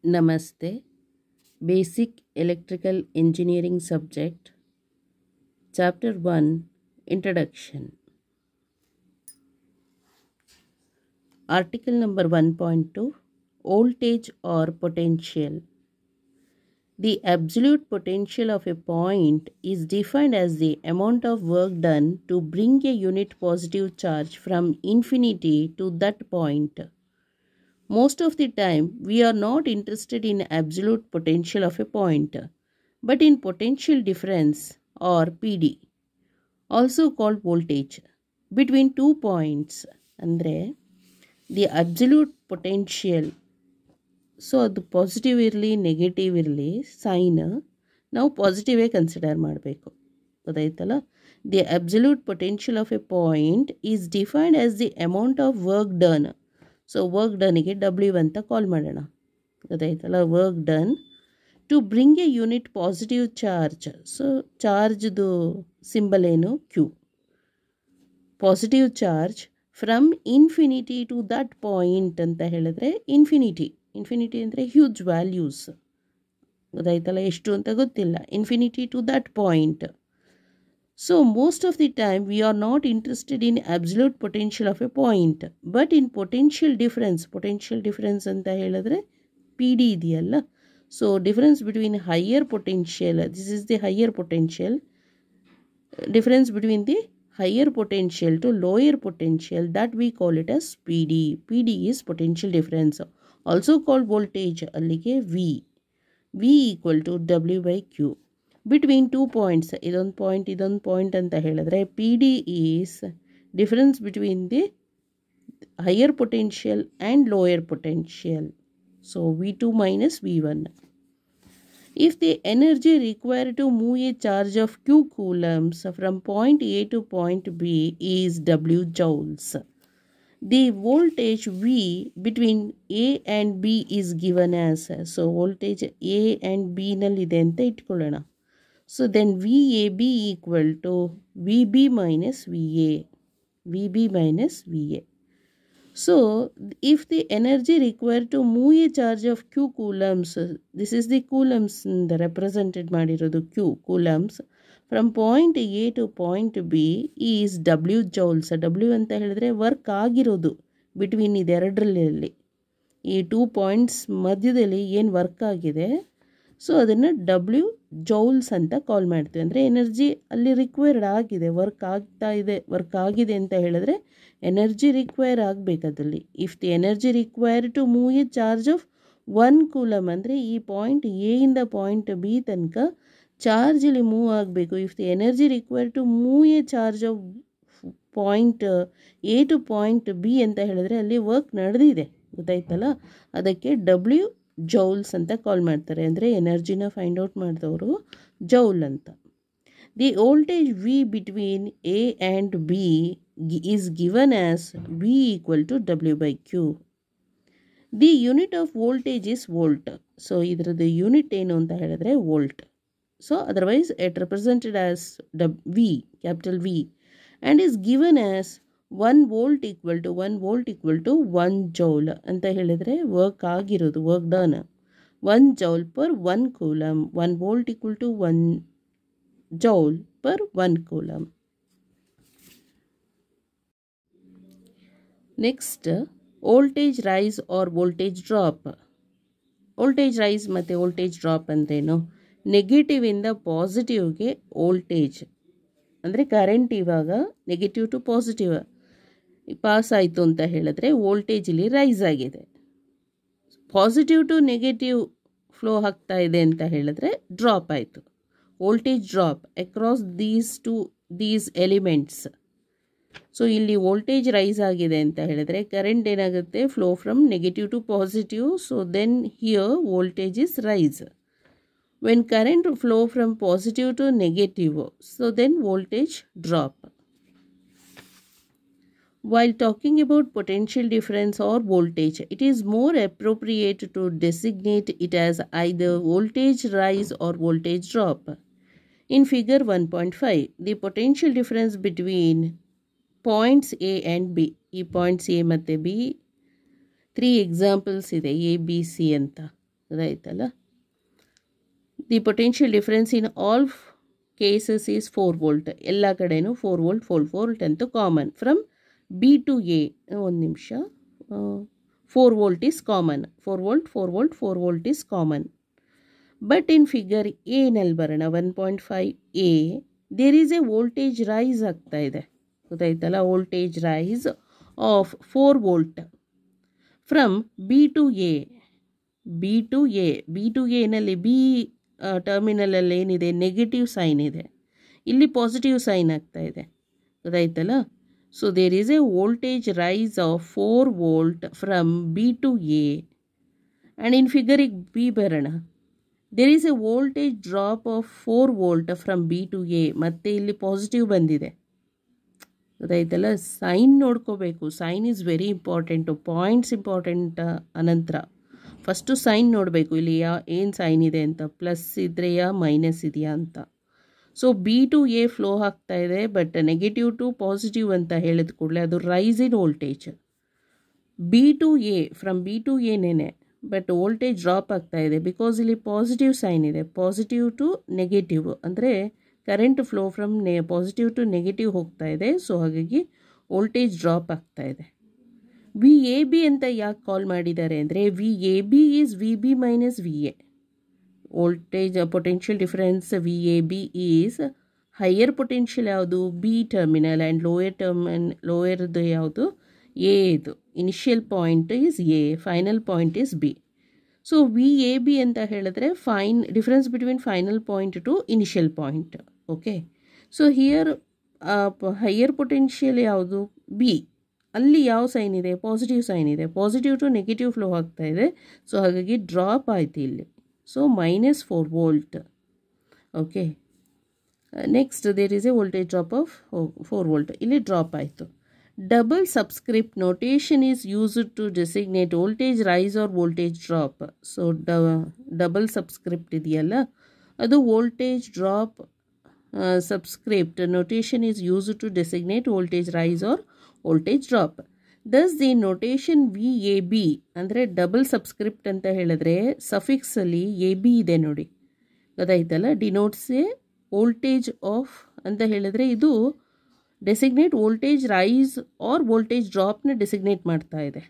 Namaste. Basic Electrical Engineering Subject. Chapter 1. Introduction. Article number 1.2. Voltage or potential. The absolute potential of a point is defined as the amount of work done to bring a unit positive charge from infinity to that point. Most of the time, we are not interested in absolute potential of a point, but in potential difference or PD, also called voltage, between 2 points. Andre, the absolute potential, so ಅದು positive ಇರಲಿ negative ಇರಲಿ sign ನಾವು ಪಾಸಿಟಿವೇ consider ಮಾಡಬೇಕು. ಗೊತ್ತಾಯ್ತಲ್ಲ? The absolute potential of a point is defined as the amount of work done. So work ಡನ್ನಿಗೆ W ಅಂತ call ಮಾಡೋಣ. ಗೊತ್ತಾಯ್ತಲ್ಲ? Work done to bring a unit positive charge. So ಚಾರ್ಜ್ದು ಸಿಂಬಲ್ ಏನು? Q. Positive charge from infinity to that point ಅಂತ ಹೇಳಿದ್ರೆ infinity ಅಂದರೆ huge values. ಗೊತ್ತಾಯ್ತಲ್ಲ? ಎಷ್ಟು ಅಂತ ಗೊತ್ತಿಲ್ಲ. Infinity to that point. So most of the time we are not interested in absolute potential of a point, but in potential difference ಅಂತ ಹೇಳಿದ್ರೆ P D ಇದೆಯಲ್ಲ. So difference between higher potential, this is the higher potential, difference between the higher potential to lower potential, that we call it as PD. PD is potential difference, also called voltage. Allige V equal to W by Q. Between 2 points, idon point anta heladre PD is difference between the higher potential and lower potential. So V2 minus V1. If the energy required to move a charge of Q coulombs from point A to point B is W joules, the voltage V between A and B is given as, so voltage A and B nallide anta itkolona. So then VAB equal to VB minus VA. So, if the energy required to move a charge of Q coulombs, this is the coulombs represented ಮಾಡಿರೋದು Q coulombs, from point A to point B is W joules. W ಅಂತ ಹೇಳಿದ್ರೆ work ಆಗಿರೋದು between ಇದೆರಡರಲ್ಲಿ, ಈ 2 points ಮಧ್ಯದಲ್ಲಿ ಏನು work ಆಗಿದೆ, so ಅದನ್ನು W joules ಅಂತ ಕಾಲ್ ಮಾಡ್ತೀವಿ. ಅಂದರೆ ಎನರ್ಜಿ ಅಲ್ಲಿ ರಿಕ್ವೈರ್ಡ್ ಆಗಿದೆ, ವರ್ಕ್ ಆಗಿದೆ ಅಂತ ಹೇಳಿದ್ರೆ ಎನರ್ಜಿ ರಿಕ್ವೈರ್ ಆಗಬೇಕಾದಲ್ಲಿ. If the energy require to move a charge of 1 coulomb, ಅಂದರೆ ಈ ಪಾಯಿಂಟ್ ಎ ಇಂದ ಪಾಯಿಂಟ್ ಬಿ ತನಕ ಚಾರ್ಜ್ ಇಲ್ಲಿ ಮೂವ್ ಆಗಬೇಕು. If the energy require to move a charge of point A to point B ಅಂತ ಹೇಳಿದ್ರೆ ಅಲ್ಲಿ ವರ್ಕ್ ನಡೆದಿದೆ. ಗೊತ್ತಾಯ್ತಲ್ಲ? ಅದಕ್ಕೆ ಡಬ್ಲ್ಯೂ ಜೌಲ್ಸ್ ಅಂತ ಕಾಲ್ ಮಾಡ್ತಾರೆ. ಅಂದರೆ ಎನರ್ಜಿನ ಫೈಂಡ್ ಔಟ್ ಮಾಡಿದವರು ಜೌಲ್ ಅಂತ. The voltage V between A and B is given as V equal to W by Q. The unit of voltage is volt. So, ಇದರದ್ದು ಯೂನಿಟ್ ಏನು ಅಂತ ಹೇಳಿದ್ರೆ volt. So otherwise it represented as V, capital V, and is given as 1 volt equal to 1 joule ಅಂತ ಹೇಳಿದ್ರೆ work ಆಗಿರೋದು, work done 1 joule per 1 coulomb. 1 volt equal to 1 joule per 1 coulomb. Next voltage rise or voltage drop. Voltage rise ಮತ್ತು voltage drop ಅಂದ್ರೇನು? ನೆಗೆಟಿವಿಂದ ಪಾಸಿಟಿವ್ಗೆ voltage, ಅಂದರೆ current ಇವಾಗ negative to positive pass ಆಯಿತು ಅಂತ ಹೇಳಿದ್ರೆ ವೋಲ್ಟೇಜ್ ಇಲ್ಲಿ ರೈಸ್ ಆಗಿದೆ. ಪಾಸಿಟಿವ್ ಟು ನೆಗೆಟಿವ್ ಫ್ಲೋ ಆಗ್ತಾ ಇದೆ ಅಂತ ಹೇಳಿದ್ರೆ ಡ್ರಾಪ್ ಆಯಿತು. Voltage drop across these elements. So ಇಲ್ಲಿ ವೋಲ್ಟೇಜ್ ರೈಸ್ ಆಗಿದೆ ಅಂತ ಹೇಳಿದ್ರೆ ಕರೆಂಟ್ ಏನಾಗುತ್ತೆ? Flow from negative to positive. So then here voltage is rise. When current flow from positive to negative, so then voltage drop. While talking about potential difference or voltage, it is more appropriate to designate it as either voltage rise or voltage drop. In figure 1.5, the potential difference between points A and B, ಈ points A ಮತ್ತು B 3 examples ಇದೆ, A B C ಅಂತ. ಗೊತ್ತಾಯ್ತಲ್ಲ. The potential difference in all cases is 4 volt. ಎಲ್ಲ ಕಡೆಯೂ 4 volt 4 volt ಅಂತೂ common. From B to A, ಒಂದು ನಿಮಿಷ, 4 volt is common. 4 volt 4 volt 4 volt is common. But in figure ಎನಲ್ಲಿ ಬರೋಣ, 1.5 A, there is a voltage rise ಆಗ್ತಾ ಇದೆ. ಗೊತ್ತಾಯ್ತಲ್ಲ, voltage rise of 4 volt from B to A. B to A, B to ಎನಲ್ಲಿ B ಟರ್ಮಿನಲಲ್ಲಿ ಏನಿದೆ, negative sign ಇದೆ, ಇಲ್ಲಿ ಪಾಸಿಟಿವ್ ಸೈನ್ ಆಗ್ತಾ ಇದೆ. ಗೊತ್ತಾಯ್ತಲ್ಲ. So there is a voltage rise of 4 volt from B to A. And in ಫಿಗರಿಗೆ B ಬರೋಣ, there is a voltage drop of 4 volt from B to A. ಮತ್ತು ಇಲ್ಲಿ ಪಾಸಿಟಿವ್ ಬಂದಿದೆ. ಗೊತ್ತಾಯ್ತಲ್ಲ. ಸೈನ್ ನೋಡ್ಕೋಬೇಕು. Sign is very important. Points important ಅನಂತರ first sign ನೋಡಬೇಕು. ಇಲ್ಲಿ ಏನು ಸೈನ್ ಇದೆ ಅಂತ, ಪ್ಲಸ್ ಇದೆಯಾ ಮೈನಸ್ ಇದೆಯಾ ಅಂತ. So B to A flow ಆಗ್ತಾ ಇದೆ, ಬಟ್ ನೆಗೆಟಿವ್ ಟು ಪಾಸಿಟಿವ್ ಅಂತ ಹೇಳಿದ ಕೂಡಲೇ ಅದು rise in voltage. B to A, from B to ಎನೇನೆ, ಬಟ್ ವೋಲ್ಟೇಜ್ ಡ್ರಾಪ್ ಆಗ್ತಾ ಇದೆ ಬಿಕಾಸ್ ಇಲ್ಲಿ ಪಾಸಿಟಿವ್ ಸೈನ್ ಇದೆ. ಪಾಸಿಟಿವ್ ಟು ನೆಗೆಟಿವ್ ಅಂದರೆ current flow from positive to negative ಹೋಗ್ತಾ ಇದೆ. ಸೊ ಹಾಗಾಗಿ ವೋಲ್ಟೇಜ್ ಡ್ರಾಪ್ ಆಗ್ತಾ ಇದೆ. ವಿ ಎ ಬಿ ಅಂತ ಯಾಕೆ ಕಾಲ್ ಮಾಡಿದ್ದಾರೆ ಅಂದರೆ, V A B is V B minus V A. Voltage potential difference V A B is higher potential ಯಾವುದು, ಬಿ ಟರ್ಮಿನಲ್, ಆ್ಯಂಡ್ ಲೋಯರ್ದು ಯಾವುದು, ಎ. ಇದು initial point is A, final point is B. So V A B ಅಂತ ಹೇಳಿದ್ರೆ difference between final point to initial point. Okay. So here higher potential ಯಾವುದು, B. ಅಲ್ಲಿ ಯಾವ sign ಇದೆ, ಪಾಸಿಟಿವ್ ಸೈನ್ ಇದೆ. ಪಾಸಿಟಿವ್ ಟು ನೆಗೆಟಿವ್ ಫ್ಲೋ ಆಗ್ತಾ ಇದೆ. So ಹಾಗಾಗಿ ಡ್ರಾಪ್ ಆಯಿತು ಇಲ್ಲಿ. So -4 volt. Okay. Next there is a voltage drop of 4 volt. ಇಲ್ಲಿ ಡ್ರಾಪ್ ಆಯಿತು. Double subscript notation is used to designate voltage rise or voltage drop. So double subscript ಇದೆಯಲ್ಲ, ಅದು voltage drop subscript notation is used to designate voltage rise or voltage drop. Thus the notation V A B ಅಂದರೆ double subscript ಅಂತ ಹೇಳಿದ್ರೆ ಸಫಿಕ್ಸಲ್ಲಿ A B ಇದೆ ನೋಡಿ. ಗೊತ್ತಾಯ್ತಲ್ಲ. Denotes A voltage of ಅಂತ ಹೇಳಿದ್ರೆ ಇದು designate voltage rise or voltage ಡ್ರಾಪ್ನ ಡೆಸಿಗ್ನೇಟ್ ಮಾಡ್ತಾ ಇದೆ.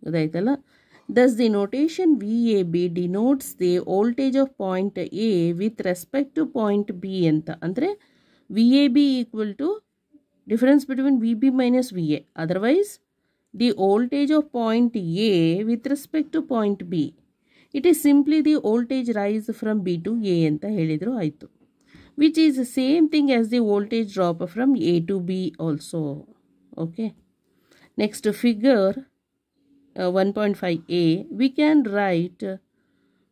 ಗೊತ್ತಾಯ್ತಲ್ಲ. Thus the notation V A B denotes the voltage of point A with respect to point B ಅಂತ. ಅಂದರೆ V A B equal to difference between VB minus VA. Otherwise, the voltage of point A with respect to point B. It is simply the voltage rise from B to A ಅಂತ ಹೇಳಿದ್ರು ಆಯಿತು. Which is the same thing as the voltage drop from A to B also. Okay. Next figure 1.5a. We can write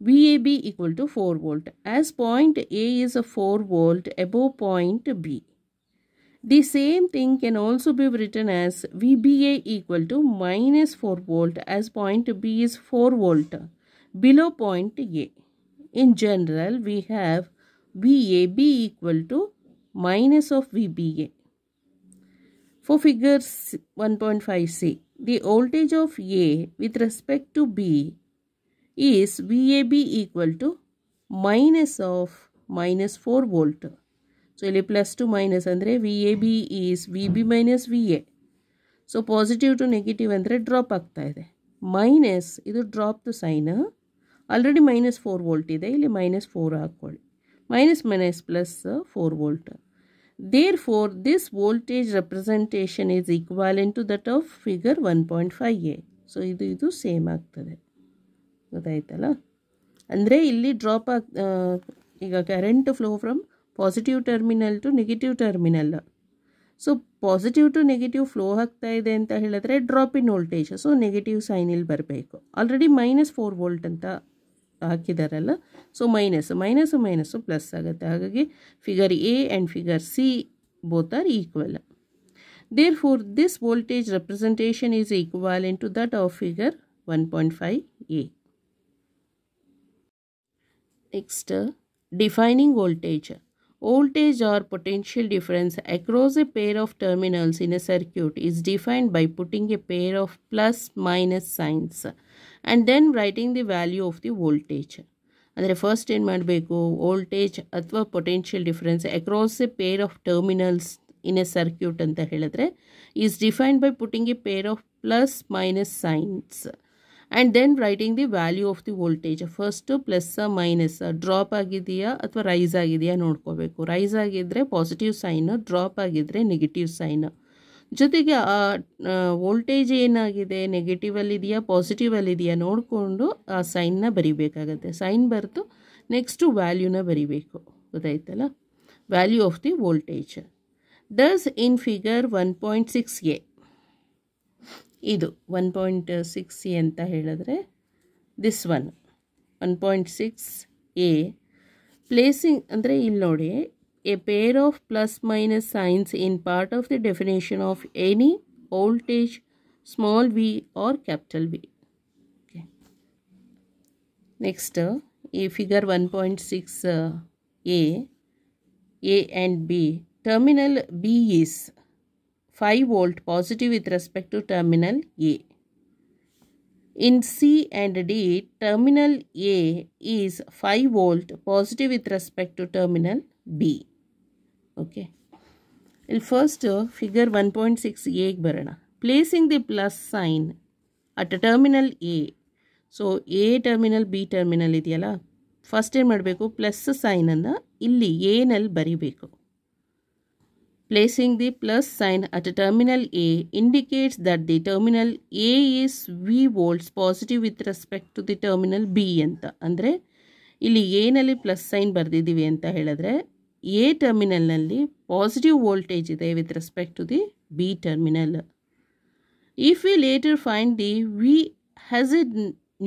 VAB equal to 4 volt. As point A is a 4 volt above point B. The same thing can also be written as VBA equal to -4 volt as point B is 4 volt below point A. In general, we have VAB equal to minus of VBA. For figure 1.5c, the voltage of A with respect to B is VAB equal to minus of -4 volt. So ಇಲ್ಲಿ plus to minus ಅಂದರೆ V A B is V B minus V A. So positive to negative ಅಂದರೆ drop ಆಗ್ತಾ ಇದೆ. Minus ಇದು ಡ್ರಾಪ್ದು sign. Already -4 volt ಇದೆ, ಇಲ್ಲಿ -4 ಹಾಕ್ಕೊಳ್ಳಿ. Minus plus 4 volt. Therefore this voltage representation is equivalent to that of figure 1.5a. So ಇದು same ಆಗ್ತದೆ. ಗೊತ್ತಾಯ್ತಲ್ಲ. ಅಂದರೆ ಇಲ್ಲಿ ಡ್ರಾಪ್ ಈಗ current flow from positive terminal to negative terminal. So positive to negative flow ಆಗ್ತಾ ಇದೆ ಅಂತ ಹೇಳಿದ್ರೆ drop in voltage. So negative sign ಇಲ್ಲಿ ಬರಬೇಕು. ಆಲ್ರೆಡಿ -4 ವೋಲ್ಟ್ ಅಂತ ಹಾಕಿದಾರಲ್ಲ. ಸೊ ಮೈನಸ್ಸು ಪ್ಲಸ್ ಆಗುತ್ತೆ. ಹಾಗಾಗಿ figure A and figure C both are equal. Therefore this voltage representation is equivalent to that of figure 1.5a. Next defining voltage. Voltage or potential difference across a pair of terminals in a circuit is defined by putting a pair of plus minus signs and then writing the value of the voltage. ಅಂದರೆ first ಏನು ಮಾಡಬೇಕು, voltage ಅಥವಾ potential difference across a pair of terminals in a circuit ಅಂತ ಹೇಳಿದ್ರೆ is defined by putting a pair of plus minus signs and then writing the value of the voltage. First plus minus drop ಆಗಿದೆಯಾ ಅಥವಾ rise ಆಗಿದೆಯಾ ನೋಡ್ಕೋಬೇಕು. Rise ಆಗಿದ್ದರೆ positive sign, drop ಆಗಿದ್ದರೆ negative sign. ಜೊತೆಗೆ ಆ ವೋಲ್ಟೇಜ್ ಏನಾಗಿದೆ, ನೆಗೆಟಿವಲ್ಲಿದೆಯಾ ಪಾಸಿಟಿವಲ್ಲಿದೆಯಾ ನೋಡಿಕೊಂಡು ಆ ಸೈನ್ನ ಬರಿಬೇಕಾಗತ್ತೆ. ಸೈನ್ ಬರೆದು ನೆಕ್ಸ್ಟು ವ್ಯಾಲ್ಯೂನ ಬರಿಬೇಕು. ಗೊತ್ತಾಯ್ತಲ್ಲ, value of the voltage. Thus in figure 1.6a, ಇದು 1.6a ಅಂತ ಹೇಳಿದ್ರೆ ದಿಸ್ 1.6a ಪ್ಲೇಸಿಂಗ್ ಅಂದರೆ ಇಲ್ಲಿ ನೋಡಿ, a pair of plus minus signs in part of the definition of any voltage small v or capital V. Okay. Next, figure 1.6a, A and B. Terminal B is 5 volt positive with respect to terminal A. In C and D, terminal A is 5 volt positive with respect to terminal B. Okay. First, figure 1.6a ಬರೋಣ. Placing the plus sign at terminal A. So, A terminal, B terminal ಇದೆಯಲ್ಲ, first ಏನು ಮಾಡಬೇಕು, plus ಸೈನನ್ನು ಇಲ್ಲಿ ಎನಲ್ಲಿ ಬರಿಬೇಕು. Placing the plus sign at terminal A indicates that the terminal A is V volts positive with respect to the terminal B ಅಂತ. ಅಂದರೆ ಇಲ್ಲಿ ಎನಲ್ಲಿ plus sine ಬರೆದಿದ್ದೀವಿ ಅಂತ ಹೇಳಿದ್ರೆ ಎ ಟರ್ಮಿನಲ್ನಲ್ಲಿ ಪಾಸಿಟಿವ್ ವೋಲ್ಟೇಜ್ ಇದೆ with respect to the B terminal. If we later find the V has a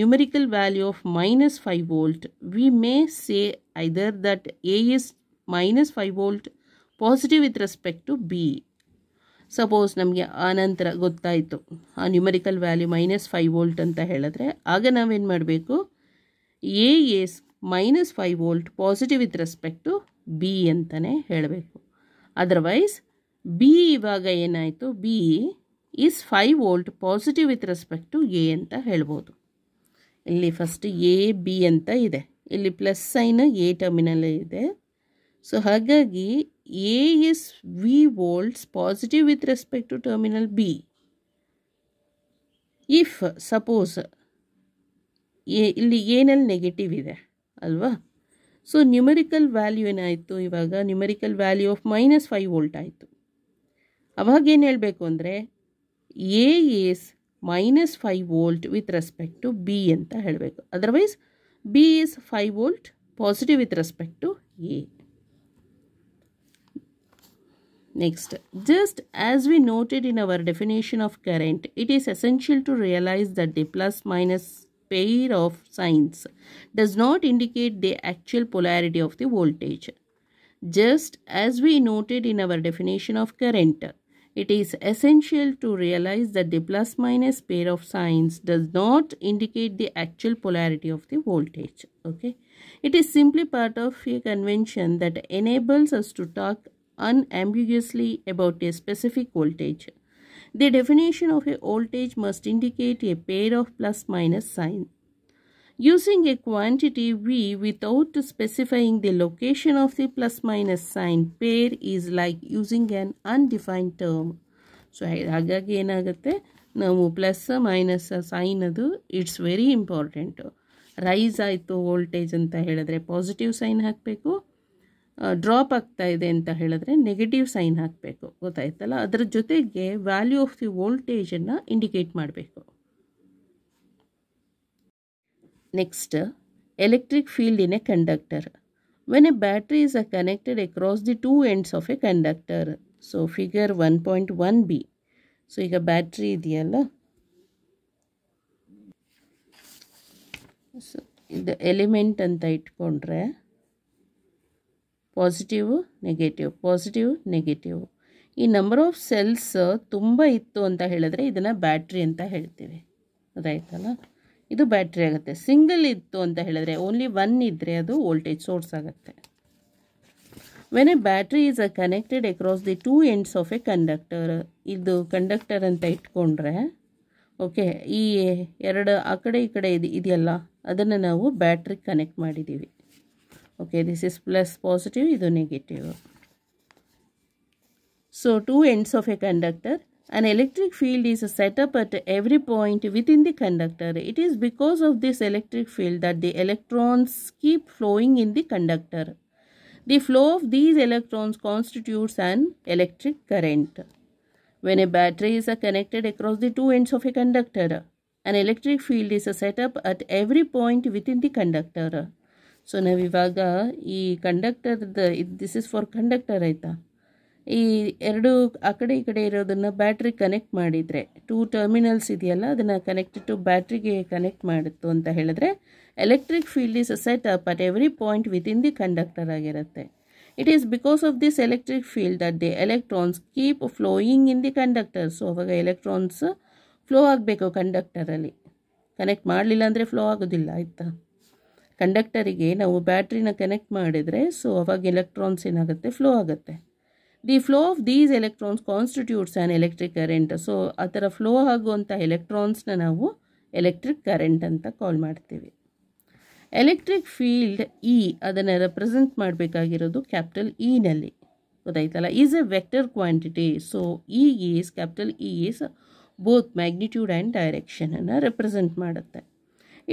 numerical value of -5 volt, we may say either that A is -5 volt positive with respect to B. Suppose ನಮಗೆ ಆನಂತರ ಗೊತ್ತಾಯಿತು ಆ numerical value -5 volt ಅಂತ ಹೇಳಿದ್ರೆ ಆಗ ನಾವೇನು ಮಾಡಬೇಕು, A is -5 volt positive with respect to B ಅಂತಲೇ ಹೇಳಬೇಕು. ಅದರ್ವೈಸ್ ಬಿ ಇವಾಗ ಏನಾಯಿತು, B is 5 volt positive with respect to A ಅಂತ ಹೇಳ್ಬೋದು. ಇಲ್ಲಿ ಫಸ್ಟ್ ಎ ಬಿ ಅಂತ ಇದೆ, ಇಲ್ಲಿ ಪ್ಲಸ್ ಸೈನ್ ಎ ಟರ್ಮಿನಲ್ ಇದೆ. ಸೊ ಹಾಗಾಗಿ A is V volts positive with respect to terminal B. If suppose ಇಲ್ಲಿ ಏನಲ್ಲಿ ನೆಗೆಟಿವ್ ಇದೆ ಅಲ್ವಾ, ಸೊ ನ್ಯೂಮರಿಕಲ್ ವ್ಯಾಲ್ಯೂ ಏನಾಯಿತು, ಇವಾಗ ನ್ಯೂಮರಿಕಲ್ ವ್ಯಾಲ್ಯೂ ಆಫ್ -5 volt ಆಯಿತು. ಅವಾಗ ಏನು ಹೇಳಬೇಕು ಅಂದರೆ A is -5 volt with respect to B ಅಂತ ಹೇಳಬೇಕು. Otherwise B is 5 volt positive with respect to A. Next, just as we noted in our definition of current, it is essential to realize that the plus minus pair of signs does not indicate the actual polarity of the voltage. Just as we noted in our definition of current, it is essential to realize that the plus minus pair of signs does not indicate the actual polarity of the voltage. Okay, it is simply part of a convention that enables us to talk unambiguously about a specific voltage. The definition of a voltage must indicate a pair of plus minus sign. Using a quantity V without specifying the location of the plus minus sign pair is like using an undefined term. So ಹಾಗಾಗಿ ಏನಾಗುತ್ತೆ, ನಾವು plus minus sine ಅದು it's very important. Rice ಆಯಿತು voltage ಅಂತ ಹೇಳಿದ್ರೆ positive sign ಹಾಕಬೇಕು, drop ಆಗ್ತಾ ಇದೆ ಅಂತ ಹೇಳಿದ್ರೆ ನೆಗೆಟಿವ್ ಸೈನ್ ಹಾಕಬೇಕು. ಗೊತ್ತಾಯ್ತಲ್ಲ, ಅದರ ಜೊತೆಗೆ ವ್ಯಾಲ್ಯೂ ಆಫ್ ದಿ ವೋಲ್ಟೇಜನ್ನು ಇಂಡಿಕೇಟ್ ಮಾಡಬೇಕು. Next, electric field in a conductor. When A battery is connected across the 2 ends of a conductor. So figure 1.1b. So ಈಗ ಬ್ಯಾಟ್ರಿ ಇದೆಯಲ್ಲ, ಸೊ ಇದು ಎಲಿಮೆಂಟ್ ಅಂತ ಇಟ್ಕೊಂಡ್ರೆ ಪಾಸಿಟಿವ್ ನೆಗೆಟಿವ್ ಈ ನಂಬರ್ ಆಫ್ ಸೆಲ್ಸ್ ತುಂಬ ಇತ್ತು ಅಂತ ಹೇಳಿದ್ರೆ ಇದನ್ನು ಬ್ಯಾಟ್ರಿ ಅಂತ ಹೇಳ್ತೀವಿ. ಅದಾಯ್ತಲ್ಲ, ಇದು ಬ್ಯಾಟ್ರಿ ಆಗುತ್ತೆ. ಸಿಂಗಲ್ ಇತ್ತು ಅಂತ ಹೇಳಿದ್ರೆ ಓನ್ಲಿ 1 ಇದ್ದರೆ ಅದು ವೋಲ್ಟೇಜ್ ಸೋರ್ಸ್ ಆಗುತ್ತೆ. When A battery is connected across the 2 ends of a conductor, ಇದು ಕಂಡಕ್ಟರ್ ಅಂತ ಇಟ್ಕೊಂಡ್ರೆ ಓಕೆ, ಈ ಎರಡು ಆ ಕಡೆ ಈ ಕಡೆ ಇದೆಯಲ್ಲ ಅದನ್ನು ನಾವು ಬ್ಯಾಟ್ರಿ ಕನೆಕ್ಟ್ ಮಾಡಿದ್ದೀವಿ. Okay, this is plus positive, ಇದು negative. So two ends of a conductor. An electric field is set up at every point within the conductor. It is because of this electric field that the electrons keep flowing in the conductor. The flow of these electrons constitutes an electric current. When a battery is connected across the two ends of a conductor, an electric field is set up at every point within the conductor. So ನಾವಿವಾಗ ಈ ಕಂಡಕ್ಟರ್ದ this is for conductor ಆಯಿತಾ. ಈ ಎರಡು ಆ ಕಡೆ ಈ ಕಡೆ ಇರೋದನ್ನು ಬ್ಯಾಟ್ರಿ ಕನೆಕ್ಟ್ ಮಾಡಿದರೆ, ಟೂ ಟರ್ಮಿನಲ್ಸ್ ಇದೆಯಲ್ಲ ಅದನ್ನು ಕನೆಕ್ಟೆಡ್ ಟು ಬ್ಯಾಟ್ರಿಗೆ ಕನೆಕ್ಟ್ ಮಾಡಿತ್ತು ಅಂತ ಹೇಳಿದ್ರೆ electric field is set up at every point within the conductor ಆಗಿರುತ್ತೆ. It is because of this electric field that the electrons keep flowing in the conductor. So ಅವಾಗ electrons flow ಆಗಬೇಕು ಕಂಡಕ್ಟರಲ್ಲಿ. Connect ಮಾಡಲಿಲ್ಲ ಅಂದರೆ flow ಆಗೋದಿಲ್ಲ ಆಯಿತಾ. ಕಂಡಕ್ಟರಿಗೆ ನಾವು ಬ್ಯಾಟ್ರಿನ connect ಮಾಡಿದರೆ ಸೊ ಅವಾಗ ಎಲೆಕ್ಟ್ರಾನ್ಸ್ ಏನಾಗುತ್ತೆ, ಫ್ಲೋ ಆಗುತ್ತೆ. The flow of these electrons constitutes an electric current. So ಆ ಥರ ಫ್ಲೋ ಆಗುವಂಥ ಎಲೆಕ್ಟ್ರಾನ್ಸ್ನ ನಾವು ಎಲೆಕ್ಟ್ರಿಕ್ ಕರೆಂಟ್ ಅಂತ ಕಾಲ್ ಮಾಡ್ತೀವಿ. ಎಲೆಕ್ಟ್ರಿಕ್ ಫೀಲ್ಡ್ ಇ ಅದನ್ನು ರೆಪ್ರೆಸೆಂಟ್ ಮಾಡಬೇಕಾಗಿರೋದು ಕ್ಯಾಪಿಟಲ್ ಇನಲ್ಲಿ, ಗೊತ್ತಾಯ್ತಲ್ಲ. Is a vector quantity. So E is capital E is both magnitude and ಡೈರೆಕ್ಷನನ್ನು ರೆಪ್ರೆಸೆಂಟ್ ಮಾಡುತ್ತೆ.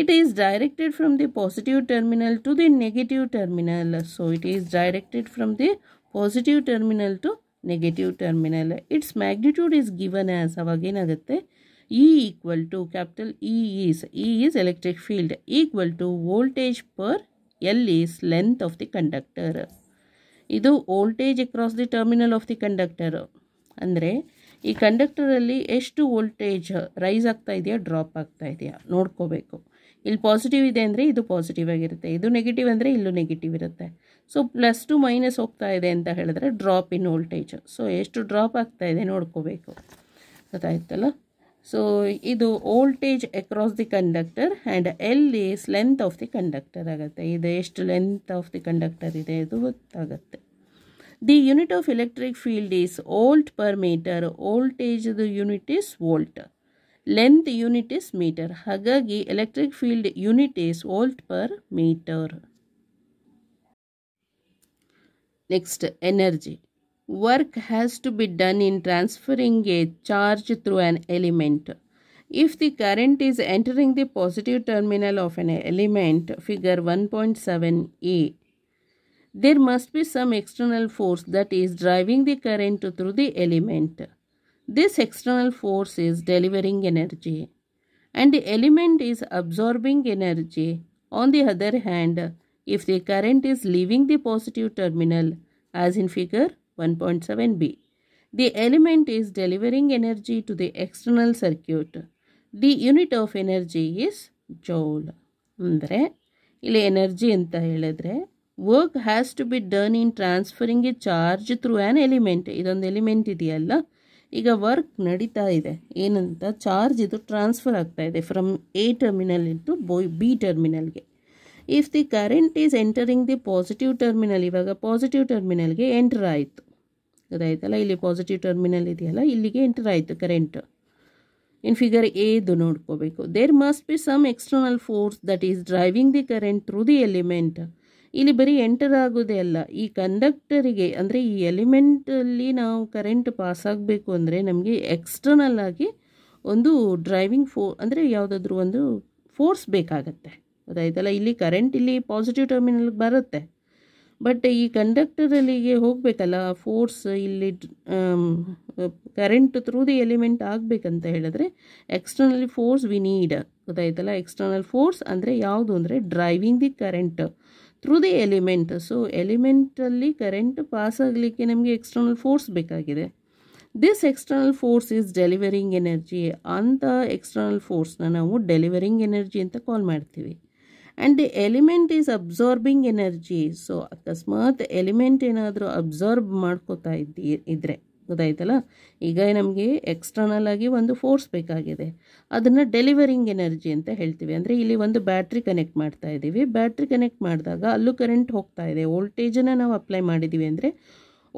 It is directed from the positive terminal to the negative terminal. So it is directed from the positive terminal to negative terminal. Its magnitude is given as avaginagutte E equal to capital E is electric field equal to voltage per L is length of the conductor. Idu voltage across the terminal of the conductor. ಅಂದರೆ ಈ ಕಂಡಕ್ಟರಲ್ಲಿ ಎಷ್ಟು voltage rise ಆಗ್ತಾ ಇದೆಯಾ drop ಆಗ್ತಾ ಇದೆಯಾ ನೋಡ್ಕೋಬೇಕು. ಇಲ್ಲಿ positive ಇದೆ ಅಂದರೆ ಇದು ಪಾಸಿಟಿವ್ ಆಗಿರುತ್ತೆ, ಇದು ನೆಗೆಟಿವ್ ಅಂದರೆ ಇಲ್ಲೂ ನೆಗೆಟಿವ್ ಇರುತ್ತೆ. ಸೊ ಪ್ಲಸ್ ಟು ಮೈನಸ್ ಹೋಗ್ತಾ ಇದೆ ಅಂತ ಹೇಳಿದ್ರೆ ಡ್ರಾಪ್ ಇನ್ ವೋಲ್ಟೇಜ್. ಸೊ ಎಷ್ಟು ಡ್ರಾಪ್ ಆಗ್ತಾ ಇದೆ ನೋಡ್ಕೋಬೇಕು, ಗೊತ್ತಾಯ್ತಲ್ಲ. ಸೊ ಇದು voltage across the conductor and L is length of the conductor ಆಗುತ್ತೆ. ಇದು ಎಷ್ಟು ಲೆಂತ್ ಆಫ್ ದಿ ಕಂಡಕ್ಟರ್ ಇದೆ ಇದು ಗೊತ್ತಾಗುತ್ತೆ. The unit of electric field is volt per metre. ವೋಲ್ಟೇಜ್ದು unit is volt, length unit is metre. ಹಾಗಾಗಿ electric field unit is volt per metre. Next, energy. Work has to be done in transferring a charge through an element. If the current is entering the positive terminal of an element, figure 1.7a, there must be some external force that is driving the current through the element. This external force is delivering energy and the element is absorbing energy. On the other hand, if the current is leaving the positive terminal, as in figure 1.7b, the element is delivering energy to the external circuit. The unit of energy is joule. ಅಂದರೆ ಇಲ್ಲಿ energy ಅಂತ ಹೇಳಿದ್ರೆ work has to be done in transferring a charge through an element. ಇದೊಂದು element ಇದೆಯಲ್ಲ, ಈಗ work ನಡೀತಾ ಇದೆ ಏನಂತ, ಚಾರ್ಜ್ ಇದು ಟ್ರಾನ್ಸ್ಫರ್ ಆಗ್ತಾ ಇದೆ from A terminal into B ಟರ್ಮಿನಲ್ಗೆ. If the current is entering the positive terminal, ಇವಾಗ ಪಾಸಿಟಿವ್ ಟರ್ಮಿನಲ್ಗೆ ಎಂಟರ್ ಆಯಿತು, ಗೊತ್ತಾಯ್ತಲ್ಲ. ಇಲ್ಲಿ ಪಾಸಿಟಿವ್ ಟರ್ಮಿನಲ್ ಇದೆಯಲ್ಲ, ಇಲ್ಲಿಗೆ ಎಂಟರ್ ಆಯಿತು ಕರೆಂಟ್. ಇನ್ ಫಿಗರ್ ಎದು ನೋಡ್ಕೋಬೇಕು. There must be some external force that is driving the current through the element. ಇಲ್ಲಿ ಬರೀ ಎಂಟರ್ ಆಗೋದೇ ಅಲ್ಲ, ಈ ಕಂಡಕ್ಟರಿಗೆ ಅಂದರೆ ಈ ಎಲಿಮೆಂಟಲ್ಲಿ ನಾವು ಕರೆಂಟ್ ಪಾಸ್ ಆಗಬೇಕು ಅಂದರೆ ನಮಗೆ ಎಕ್ಸ್ಟರ್ನಲ್ ಆಗಿ ಒಂದು ಡ್ರೈವಿಂಗ್ ಅಂದರೆ ಯಾವುದಾದ್ರೂ ಒಂದು ಫೋರ್ಸ್ ಬೇಕಾಗತ್ತೆ, ಗೊತ್ತಾಯ್ತಲ್ಲ. ಇಲ್ಲಿ ಕರೆಂಟ್ ಇಲ್ಲಿ ಪಾಸಿಟಿವ್ ಟರ್ಮಿನಲ್ಗೆ ಬರುತ್ತೆ, ಬಟ್ ಈ ಕಂಡಕ್ಟರಲ್ಲಿಗೆ ಹೋಗಬೇಕಲ್ಲ ಫೋರ್ಸ್, ಇಲ್ಲಿ ಕರೆಂಟ್ ಥ್ರೂ ದಿ ಎಲಿಮೆಂಟ್ ಆಗಬೇಕಂತ ಹೇಳಿದ್ರೆ ಎಕ್ಸ್ಟರ್ನಲ್ ಫೋರ್ಸ್ ವಿ ನೀಡ್, ಗೊತ್ತಾಯ್ತಲ್ಲ. ಎಕ್ಸ್ಟರ್ನಲ್ ಫೋರ್ಸ್ ಅಂದರೆ ಯಾವುದು ಅಂದರೆ driving the current through the element. So ಎಲಿಮೆಂಟಲ್ಲಿ ಕರೆಂಟ್ ಪಾಸ್ ಆಗಲಿಕ್ಕೆ ನಮಗೆ ಎಕ್ಸ್ಟರ್ನಲ್ ಫೋರ್ಸ್ ಬೇಕಾಗಿದೆ. This external force is delivering energy. ಅಂಥ ಎಕ್ಸ್ಟರ್ನಲ್ ಫೋರ್ಸ್ನ ನಾವು ಡೆಲಿವರಿಂಗ್ ಎನರ್ಜಿ ಅಂತ ಕಾಲ್ ಮಾಡ್ತೀವಿ. And the element is absorbing energy. So ಅಕಸ್ಮಾತ್ ಎಲಿಮೆಂಟ್ ಏನಾದರೂ ಅಬ್ಸಾರ್ಬ್ ಮಾಡ್ಕೋತಾ ಇದ್ದರೆ, ಗೊತ್ತಾಯ್ತಲ್ಲ. ಈಗ ನಮಗೆ ಎಕ್ಸ್ಟರ್ನಲ್ ಆಗಿ ಒಂದು ಫೋರ್ಸ್ ಬೇಕಾಗಿದೆ, ಅದನ್ನು ಡೆಲಿವರಿಂಗ್ ಎನರ್ಜಿ ಅಂತ ಹೇಳ್ತೀವಿ. ಅಂದರೆ ಇಲ್ಲಿ ಒಂದು ಬ್ಯಾಟ್ರಿ ಕನೆಕ್ಟ್ ಮಾಡ್ತಾ ಇದ್ದೀವಿ, ಬ್ಯಾಟ್ರಿ ಕನೆಕ್ಟ್ ಮಾಡಿದಾಗ ಅಲ್ಲೂ ಕರೆಂಟ್ ಹೋಗ್ತಾ ಇದೆ, ವೋಲ್ಟೇಜನ್ನು ನಾವು ಅಪ್ಲೈ ಮಾಡಿದ್ದೀವಿ ಅಂದರೆ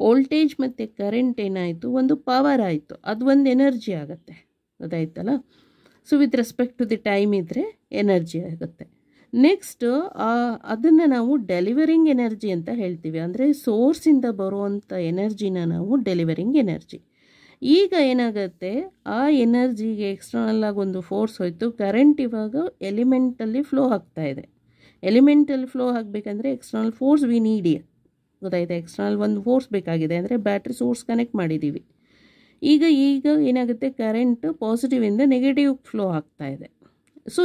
ವೋಲ್ಟೇಜ್ ಮತ್ತು ಕರೆಂಟ್ ಏನಾಯಿತು, ಒಂದು ಪವರ್ ಆಯಿತು, ಅದು ಒಂದು ಎನರ್ಜಿ ಆಗುತ್ತೆ, ಗೊತ್ತಾಯ್ತಲ್ಲ. So with respect to the time ಇದ್ದರೆ ಎನರ್ಜಿ ಆಗುತ್ತೆ. ನೆಕ್ಸ್ಟ್ ಅದನ್ನು ನಾವು ಡೆಲಿವರಿಂಗ್ ಎನರ್ಜಿ ಅಂತ ಹೇಳ್ತೀವಿ. ಅಂದರೆ ಸೋರ್ಸಿಂದ ಬರುವಂಥ ಎನರ್ಜಿನ ನಾವು ಡೆಲಿವರಿಂಗ್ ಎನರ್ಜಿ. ಈಗ ಏನಾಗುತ್ತೆ, ಆ ಎನರ್ಜಿಗೆ ಎಕ್ಸ್ಟರ್ನಲ್ ಆಗಿ ಒಂದು ಫೋರ್ಸ್ ಹೋಯಿತು, ಕರೆಂಟ್ ಇವಾಗ ಎಲಿಮೆಂಟಲ್ಲಿ ಫ್ಲೋ ಆಗ್ತಾ ಇದೆ. ಎಲಿಮೆಂಟಲ್ಲಿ ಫ್ಲೋ ಆಗಬೇಕಂದ್ರೆ ಎಕ್ಸ್ಟರ್ನಲ್ ಫೋರ್ಸ್ ವಿ ನೀಡಿ, ಗೊತ್ತಾಯಿತು. ಎಕ್ಸ್ಟರ್ನಲ್ ಒಂದು ಫೋರ್ಸ್ ಬೇಕಾಗಿದೆ, ಅಂದರೆ ಬ್ಯಾಟ್ರಿ ಸೋರ್ಸ್ ಕನೆಕ್ಟ್ ಮಾಡಿದ್ದೀವಿ. ಈಗ ಏನಾಗುತ್ತೆ, ಕರೆಂಟ್ ಪಾಸಿಟಿವಿಂದ ನೆಗೆಟಿವ್ ಫ್ಲೋ ಆಗ್ತಾ ಇದೆ. ಸೊ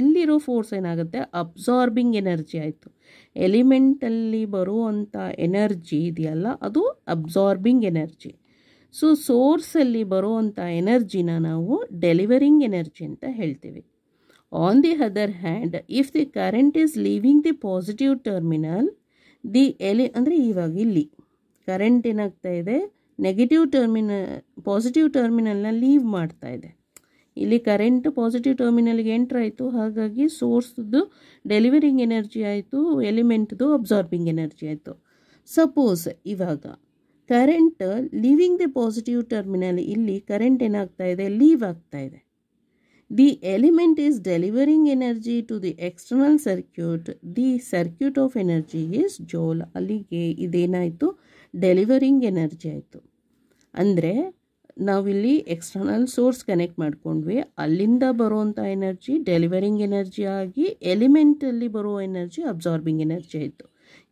ಇಲ್ಲಿರೋ ಫೋರ್ಸ್ ಏನಾಗುತ್ತೆ, ಅಬ್ಸಾರ್ಬಿಂಗ್ ಎನರ್ಜಿ ಆಯಿತು. ಎಲಿಮೆಂಟಲ್ಲಿ ಬರುವಂಥ ಎನರ್ಜಿ ಇದೆಯಲ್ಲ, ಅದು ಅಬ್ಸಾರ್ಬಿಂಗ್ ಎನರ್ಜಿ. ಸೊ ಸೋರ್ಸಲ್ಲಿ ಬರುವಂಥ ಎನರ್ಜಿನ ನಾವು ಡೆಲಿವರಿಂಗ್ ಎನರ್ಜಿ ಅಂತ ಹೇಳ್ತೀವಿ. On the other hand, if the current is leaving the positive terminal, ಅಂದರೆ ಇವಾಗ ಇಲ್ಲಿ ಕರೆಂಟ್ ಏನಾಗ್ತಾ ಇದೆ, ಪಾಸಿಟಿವ್ ಟರ್ಮಿನಲ್ನ ಲೀವ್ ಮಾಡ್ತಾ ಇದೆ. ಇಲ್ಲಿ ಕರೆಂಟ್ ಪಾಸಿಟಿವ್ ಟರ್ಮಿನಲ್ಗೆ ಎಂಟ್ರ್ ಆಯಿತು, ಹಾಗಾಗಿ ಸೋರ್ಸ್ದು ಡೆಲಿವರಿಂಗ್ ಎನರ್ಜಿ ಆಯಿತು, ಎಲಿಮೆಂಟ್ದು ಅಬ್ಸಾರ್ಬಿಂಗ್ ಎನರ್ಜಿ ಆಯಿತು. ಸಪೋಸ್ ಇವಾಗ current leaving the positive terminal, ಇಲ್ಲಿ ಕರೆಂಟ್ ಏನಾಗ್ತಾ ಇದೆ, ಲೀವ್ ಆಗ್ತಾ ಇದೆ. The element is delivering energy to the external circuit, the circuit of energy is joule. ಅಲ್ಲಿಗೆ ಇದೇನಾಯಿತು, ಡೆಲಿವರಿಂಗ್ ಎನರ್ಜಿ ಆಯಿತು. ಅಂದರೆ ನಾವಿಲ್ಲಿ ಎಕ್ಸ್ಟರ್ನಲ್ ಸೋರ್ಸ್ ಕನೆಕ್ಟ್ ಮಾಡ್ಕೊಂಡ್ವಿ, ಅಲ್ಲಿಂದ ಬರುವಂಥ ಎನರ್ಜಿ ಡೆಲಿವರಿಂಗ್ ಎನರ್ಜಿ ಆಗಿ ಎಲಿಮೆಂಟಲ್ಲಿ ಬರೋ ಎನರ್ಜಿ ಅಬ್ಸಾರ್ಬಿಂಗ್ ಎನರ್ಜಿ ಆಯಿತು.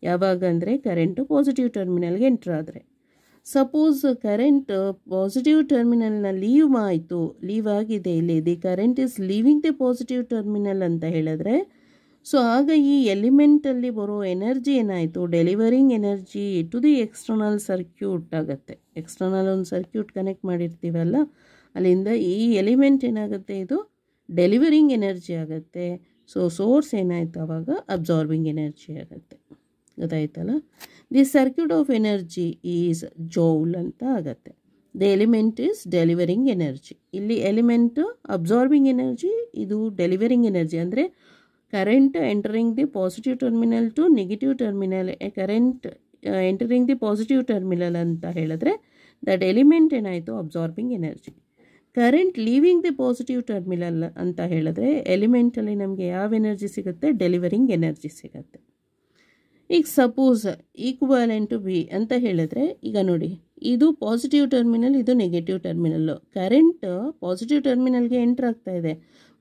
ಯಾವಾಗ ಅಂದರೆ ಕರೆಂಟು ಪಾಸಿಟಿವ್ ಟರ್ಮಿನಲ್ಗೆ ಎಂಟ್ರ್ ಆದರೆ. ಸಪೋಸ್ ಕರೆಂಟ್ ಪಾಸಿಟಿವ್ ಟರ್ಮಿನಲ್ನ ಲೀವ್ ಆಗಿದೆ, ಇಲ್ಲಿ the current is leaving the positive terminal ಅಂತ ಹೇಳಿದ್ರೆ, ಸೊ ಆಗ ಈ ಎಲಿಮೆಂಟಲ್ಲಿ ಬರೋ ಎನರ್ಜಿ ಏನಾಯಿತು, delivering energy to the external circuit ಆಗುತ್ತೆ. ಎಕ್ಸ್ಟರ್ನಲ್ ಒಂದು ಸರ್ಕ್ಯೂಟ್ ಕನೆಕ್ಟ್ ಮಾಡಿರ್ತೀವಲ್ಲ, ಅಲ್ಲಿಂದ ಈ ಎಲಿಮೆಂಟ್ ಏನಾಗುತ್ತೆ, ಇದು ಡೆಲಿವರಿಂಗ್ ಎನರ್ಜಿ ಆಗುತ್ತೆ. ಸೊ ಸೋರ್ಸ್ ಏನಾಯಿತು ಆವಾಗ ಅಬ್ಸಾರ್ಬಿಂಗ್ ಎನರ್ಜಿ ಆಗುತ್ತೆ, ಗೊತ್ತಾಯ್ತಲ್ಲ. The circuit of energy is joule ಅಂತ ಆಗುತ್ತೆ. The element is delivering energy. ಇಲ್ಲಿ ಎಲಿಮೆಂಟು ಅಬ್ಸಾರ್ಬಿಂಗ್ ಎನರ್ಜಿ, ಇದು ಡೆಲಿವರಿಂಗ್ ಎನರ್ಜಿ. ಅಂದರೆ current entering the positive terminal to negative terminal, current entering the positive terminal ಅಂತ ಹೇಳಿದ್ರೆ that element ಏನಾಯಿತು, absorbing energy. Current leaving the positive terminal ಅಂತ ಹೇಳಿದ್ರೆ ಎಲಿಮೆಂಟಲ್ಲಿ ನಮಗೆ ಯಾವ ಎನರ್ಜಿ ಸಿಗುತ್ತೆ, ಡೆಲಿವರಿಂಗ್ ಎನರ್ಜಿ ಸಿಗುತ್ತೆ. ಈಗ ಸಪೋಸ್ ಈಕ್ವಾಲೆಂಟ್ ಟು ಬಿ ಅಂತ ಹೇಳಿದ್ರೆ, ಈಗ ನೋಡಿ ಇದು ಪಾಸಿಟಿವ್ ಟರ್ಮಿನಲ್, ಇದು ನೆಗೆಟಿವ್ ಟರ್ಮಿನಲ್ಲು. ಕರೆಂಟ್ ಪಾಸಿಟಿವ್ ಟರ್ಮಿನಲ್ಗೆ ಎಂಟ್ರ್ ಆಗ್ತಾ ಇದೆ,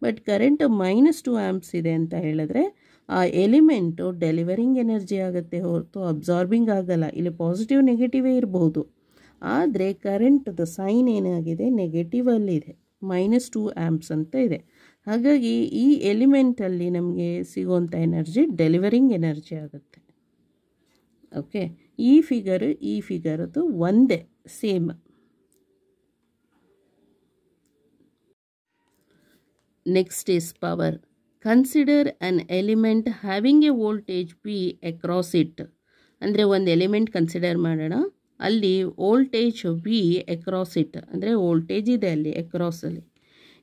ಬಟ್ ಕರೆಂಟ್ -2 ಆಂಪ್ಸ್ ಇದೆ ಅಂತ ಹೇಳಿದ್ರೆ ಆ ಎಲಿಮೆಂಟು ಡೆಲಿವರಿಂಗ್ ಎನರ್ಜಿ ಆಗುತ್ತೆ ಹೊರತು ಅಬ್ಸಾರ್ಬಿಂಗ್ ಆಗಲ್ಲ. ಇಲ್ಲಿ ಪಾಸಿಟಿವ್ ನೆಗೆಟಿವೇ ಇರಬಹುದು, ಆದರೆ ಕರೆಂಟ್ದು ಸೈನ್ ಏನಾಗಿದೆ, ನೆಗೆಟಿವಲ್ಲಿದೆ, -2 ಆಂಪ್ಸ್ ಅಂತ ಇದೆ. ಹಾಗಾಗಿ ಈ ಎಲಿಮೆಂಟಲ್ಲಿ ನಮಗೆ ಸಿಗುವಂಥ ಎನರ್ಜಿ ಡೆಲಿವರಿಂಗ್ ಎನರ್ಜಿ ಆಗುತ್ತೆ. ಓಕೆ, ಈ ಫಿಗರದು ಒಂದೇ, same. Next is power. Consider an element having A voltage P across it. ಅಂದರೆ ಒಂದು ಎಲಿಮೆಂಟ್ ಕನ್ಸಿಡರ್ ಮಾಡೋಣ, ಅಲ್ಲಿ ವೋಲ್ಟೇಜ್ V ಅಕ್ರಾಸ್ ಇಟ್, ಅಂದರೆ ವೋಲ್ಟೇಜ್ ಇದೆ ಅಲ್ಲಿ ಅಕ್ರಾಸಲ್ಲಿ.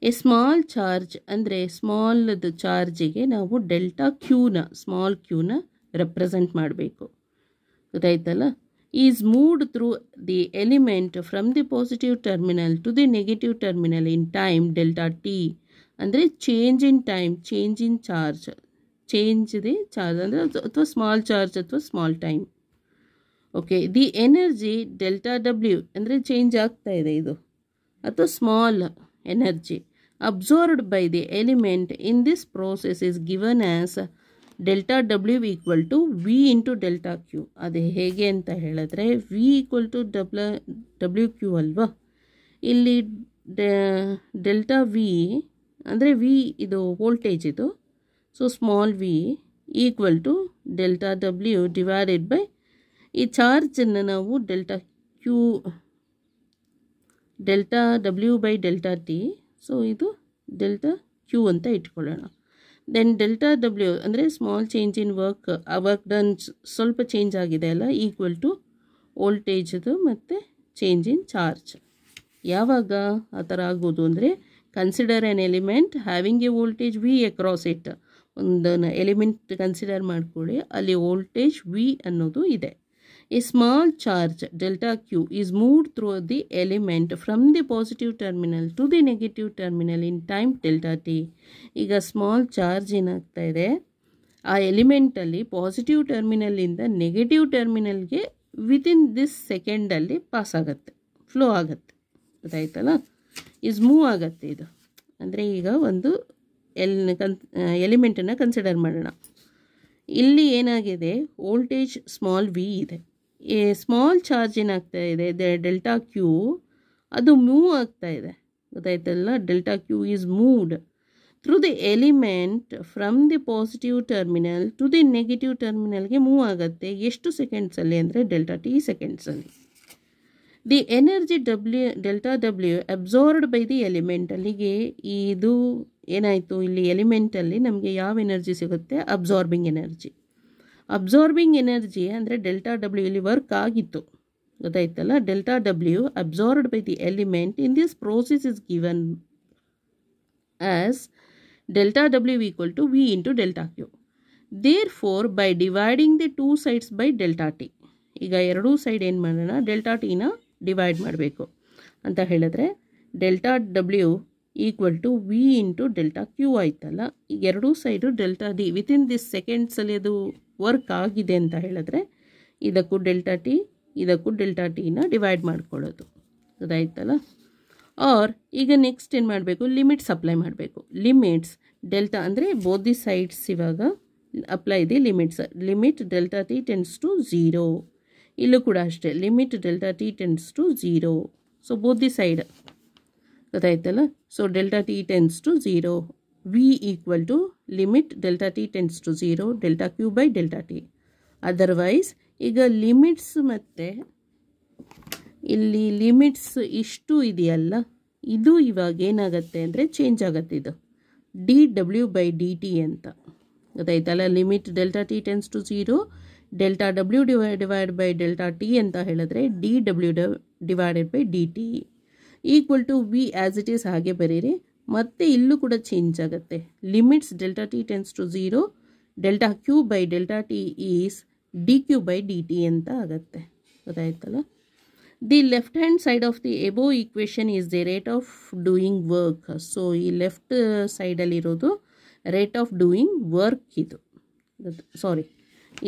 ಎ ಸ್ಮಾಲ್ ಚಾರ್ಜ್, ಅಂದರೆ ಸ್ಮಾಲ್ದು ಚಾರ್ಜಿಗೆ ನಾವು ಡೆಲ್ಟಾ ಸ್ಮಾಲ್ ಕ್ಯೂನ ರೆಪ್ರೆಸೆಂಟ್ ಮಾಡಬೇಕು, ಗೊತ್ತಾಯ್ತಲ್ಲ. Is moved through the element from the positive terminal to the negative terminal in time delta T. ಅಂದರೆ change in time, change in charge, change the charge ಅಂದರೆ ಅಥವಾ small charge ಅಥವಾ small time. Okay, the energy delta W ಅಂದರೆ change ಆಗ್ತಾ ಇದೆ ಇದು, ಅಥವಾ small energy absorbed by the element in this process is given as delta W equal to V into delta Q. ಅದು ಹೇಗೆ ಅಂತ ಹೇಳಿದ್ರೆ V ಈಕ್ವಲ್ ಟು WQ ಅಲ್ವಾ. ಇಲ್ಲಿ ಡೆಲ್ಟಾ V ಅಂದರೆ V ಇದು ವೋಲ್ಟೇಜ್ ಇದು, so small v equal to delta W divided by ಈ ಚಾರ್ಜನ್ನು ನಾವು delta W by delta T, so ಇದು ಡೆಲ್ಟಾ Q ಅಂತ ಇಟ್ಕೊಳ್ಳೋಣ. ದೆನ್ ಡೆಲ್ಟಾ W ಅಂದರೆ ಸ್ಮಾಲ್ ಚೇಂಜ್ ಇನ್ ವರ್ಕ್, ಆ ವರ್ಕ್ ಡನ್ ಸ್ವಲ್ಪ ಚೇಂಜ್ ಆಗಿದೆ ಅಲ್ಲ, ಈಕ್ವಲ್ ಟು ವೋಲ್ಟೇಜ್ದು ಮತ್ತು ಚೇಂಜ್ ಇನ್ ಚಾರ್ಜ್. ಯಾವಾಗ ಆ ಥರ ಆಗೋದು ಅಂದರೆ consider on element having A voltage V across it. ಒಂದು ಎಲಿಮೆಂಟ್ ಕನ್ಸಿಡರ್ ಮಾಡ್ಕೊಳ್ಳಿ, ಅಲ್ಲಿ ವೋಲ್ಟೇಜ್ V ಅನ್ನೋದು ಇದೆ. A small charge delta Q is moved through the element from the positive terminal to the negative terminal in time delta t. ಈಗ small charge ಏನಾಗ್ತಾ ಇದೆ, ಆ ಎಲಿಮೆಂಟಲ್ಲಿ positive ಟರ್ಮಿನಲ್ಲಿಂದ negative ಟರ್ಮಿನಲ್ಗೆ ವಿತಿನ್ ದಿಸ್ ಸೆಕೆಂಡಲ್ಲಿ ಪಾಸ್ ಆಗುತ್ತೆ, flow ಆಗುತ್ತೆ. ಗೊತ್ತಾಯ್ತಲ್ಲ, ಈಸ್ ಮೂವ್ ಆಗುತ್ತೆ ಇದು. ಅಂದರೆ ಈಗ ಒಂದು ಎಲಿಮೆಂಟನ್ನು ಕನ್ಸಿಡರ್ ಮಾಡೋಣ. ಇಲ್ಲಿ ಏನಾಗಿದೆ, ವೋಲ್ಟೇಜ್ ಸ್ಮಾಲ್ ವಿ ಇದೆ. ಈ ಸ್ಮಾಲ್ ಚಾರ್ಜ್ ಏನಾಗ್ತಾ ಇದೆ, ಡೆಲ್ಟಾ ಕ್ಯೂ, ಅದು ಮೂವ್ ಆಗ್ತಾ ಇದೆ. ಗೊತ್ತಾಯ್ತಲ್ಲ, delta Q is moved through the element from the positive terminal to the negative ಟರ್ಮಿನಲ್ಗೆ ಮೂವ್ ಆಗುತ್ತೆ. ಎಷ್ಟು ಸೆಕೆಂಡ್ಸಲ್ಲಿ ಅಂದರೆ ಡೆಲ್ಟಾ ಟಿ ಸೆಕೆಂಡ್ಸಲ್ಲಿ. The energy delta W absorbed by the element. ಅಲ್ಲಿಗೆ ಇದು ಏನಾಯಿತು, ಇಲ್ಲಿ ಎಲಿಮೆಂಟಲ್ಲಿ ನಮಗೆ ಯಾವ ಎನರ್ಜಿ ಸಿಗುತ್ತೆ, ಅಬ್ಸಾರ್ಬಿಂಗ್ ಎನರ್ಜಿ. ಅಬ್ಸಾರ್ಬಿಂಗ್ ಎನರ್ಜಿ ಅಂದರೆ ಡೆಲ್ಟಾ ಡಬ್ಲ್ಯೂ ಇಲ್ಲಿ ವರ್ಕ್ ಆಗಿತ್ತು. ಗೊತ್ತಾಯ್ತಲ್ಲ, delta W absorbed by the element in this process is given as delta W equal to V into delta Q. Therefore, by dividing the two sides by delta T, ಈಗ ಎರಡೂ side ಏನು ಮಾಡೋಣ, delta ಟಿನ divide ಮಾಡಬೇಕು ಅಂತ ಹೇಳಿದ್ರೆ delta W equal to V into delta Q ಆಯ್ತಲ್ಲ. ಈಗ ಎರಡೂ side delta D within this ಸೆಕೆಂಡ್ಸಲ್ಲಿ ಅದು ವರ್ಕ್ ಆಗಿದೆ ಅಂತ ಹೇಳಿದ್ರೆ ಇದಕ್ಕೂ ಡೆಲ್ಟಾ ಟಿ ಇದಕ್ಕೂ ಡೆಲ್ಟಾ ಟಿನ ಡಿವೈಡ್ ಮಾಡ್ಕೊಳ್ಳೋದು. ಅದಾಯ್ತಲ್ಲ. ಆರ್ ಈಗ ನೆಕ್ಸ್ಟ್ ಏನು ಮಾಡಬೇಕು, ಲಿಮಿಟ್ಸ್ ಅಪ್ಲೈ ಮಾಡಬೇಕು. ಲಿಮಿಟ್ಸ್ ಡೆಲ್ಟಾ ಅಂದರೆ ಬೋತ್ ದಿ ಸೈಡ್ಸ್ ಇವಾಗ apply the limits. Limit delta T tends to 0. ಇಲ್ಲೂ ಕೂಡ ಅಷ್ಟೇ, limit delta T tends to 0. So both the side ಗೊತ್ತಾಯ್ತಲ್ಲ. So delta T tends to 0, V equal to limit delta T tends to 0 delta Q by delta T. Otherwise ಈಗ limits ಮತ್ತು ಇಲ್ಲಿ limits ಇಷ್ಟು ಇದೆಯಲ್ಲ, ಇದು ಇವಾಗ ಏನಾಗುತ್ತೆ ಅಂದರೆ ಚೇಂಜ್ ಆಗುತ್ತೆ. ಇದು D W by D T ಅಂತ ಗೊತ್ತಾಯ್ತಲ್ಲ. Limit delta T tends to 0 delta W divide by delta T ಅಂತ ಹೇಳಿದ್ರೆ D W divided by D T equal to V as it is ಹಾಗೆ ಬರೀರಿ. ಮತ್ತು ಇಲ್ಲೂ ಕೂಡ ಚೇಂಜ್ ಆಗುತ್ತೆ. Limits delta T tends to 0 delta Q by delta T is D Q by D T ಅಂತ ಆಗುತ್ತೆ. ಗೊತ್ತಾಯ್ತಲ್ಲ. The left hand side of the above equation is the rate of doing work. So ಈ left ಸೈಡಲ್ಲಿ ಇರೋದು rate of doing work. ಇದು sorry,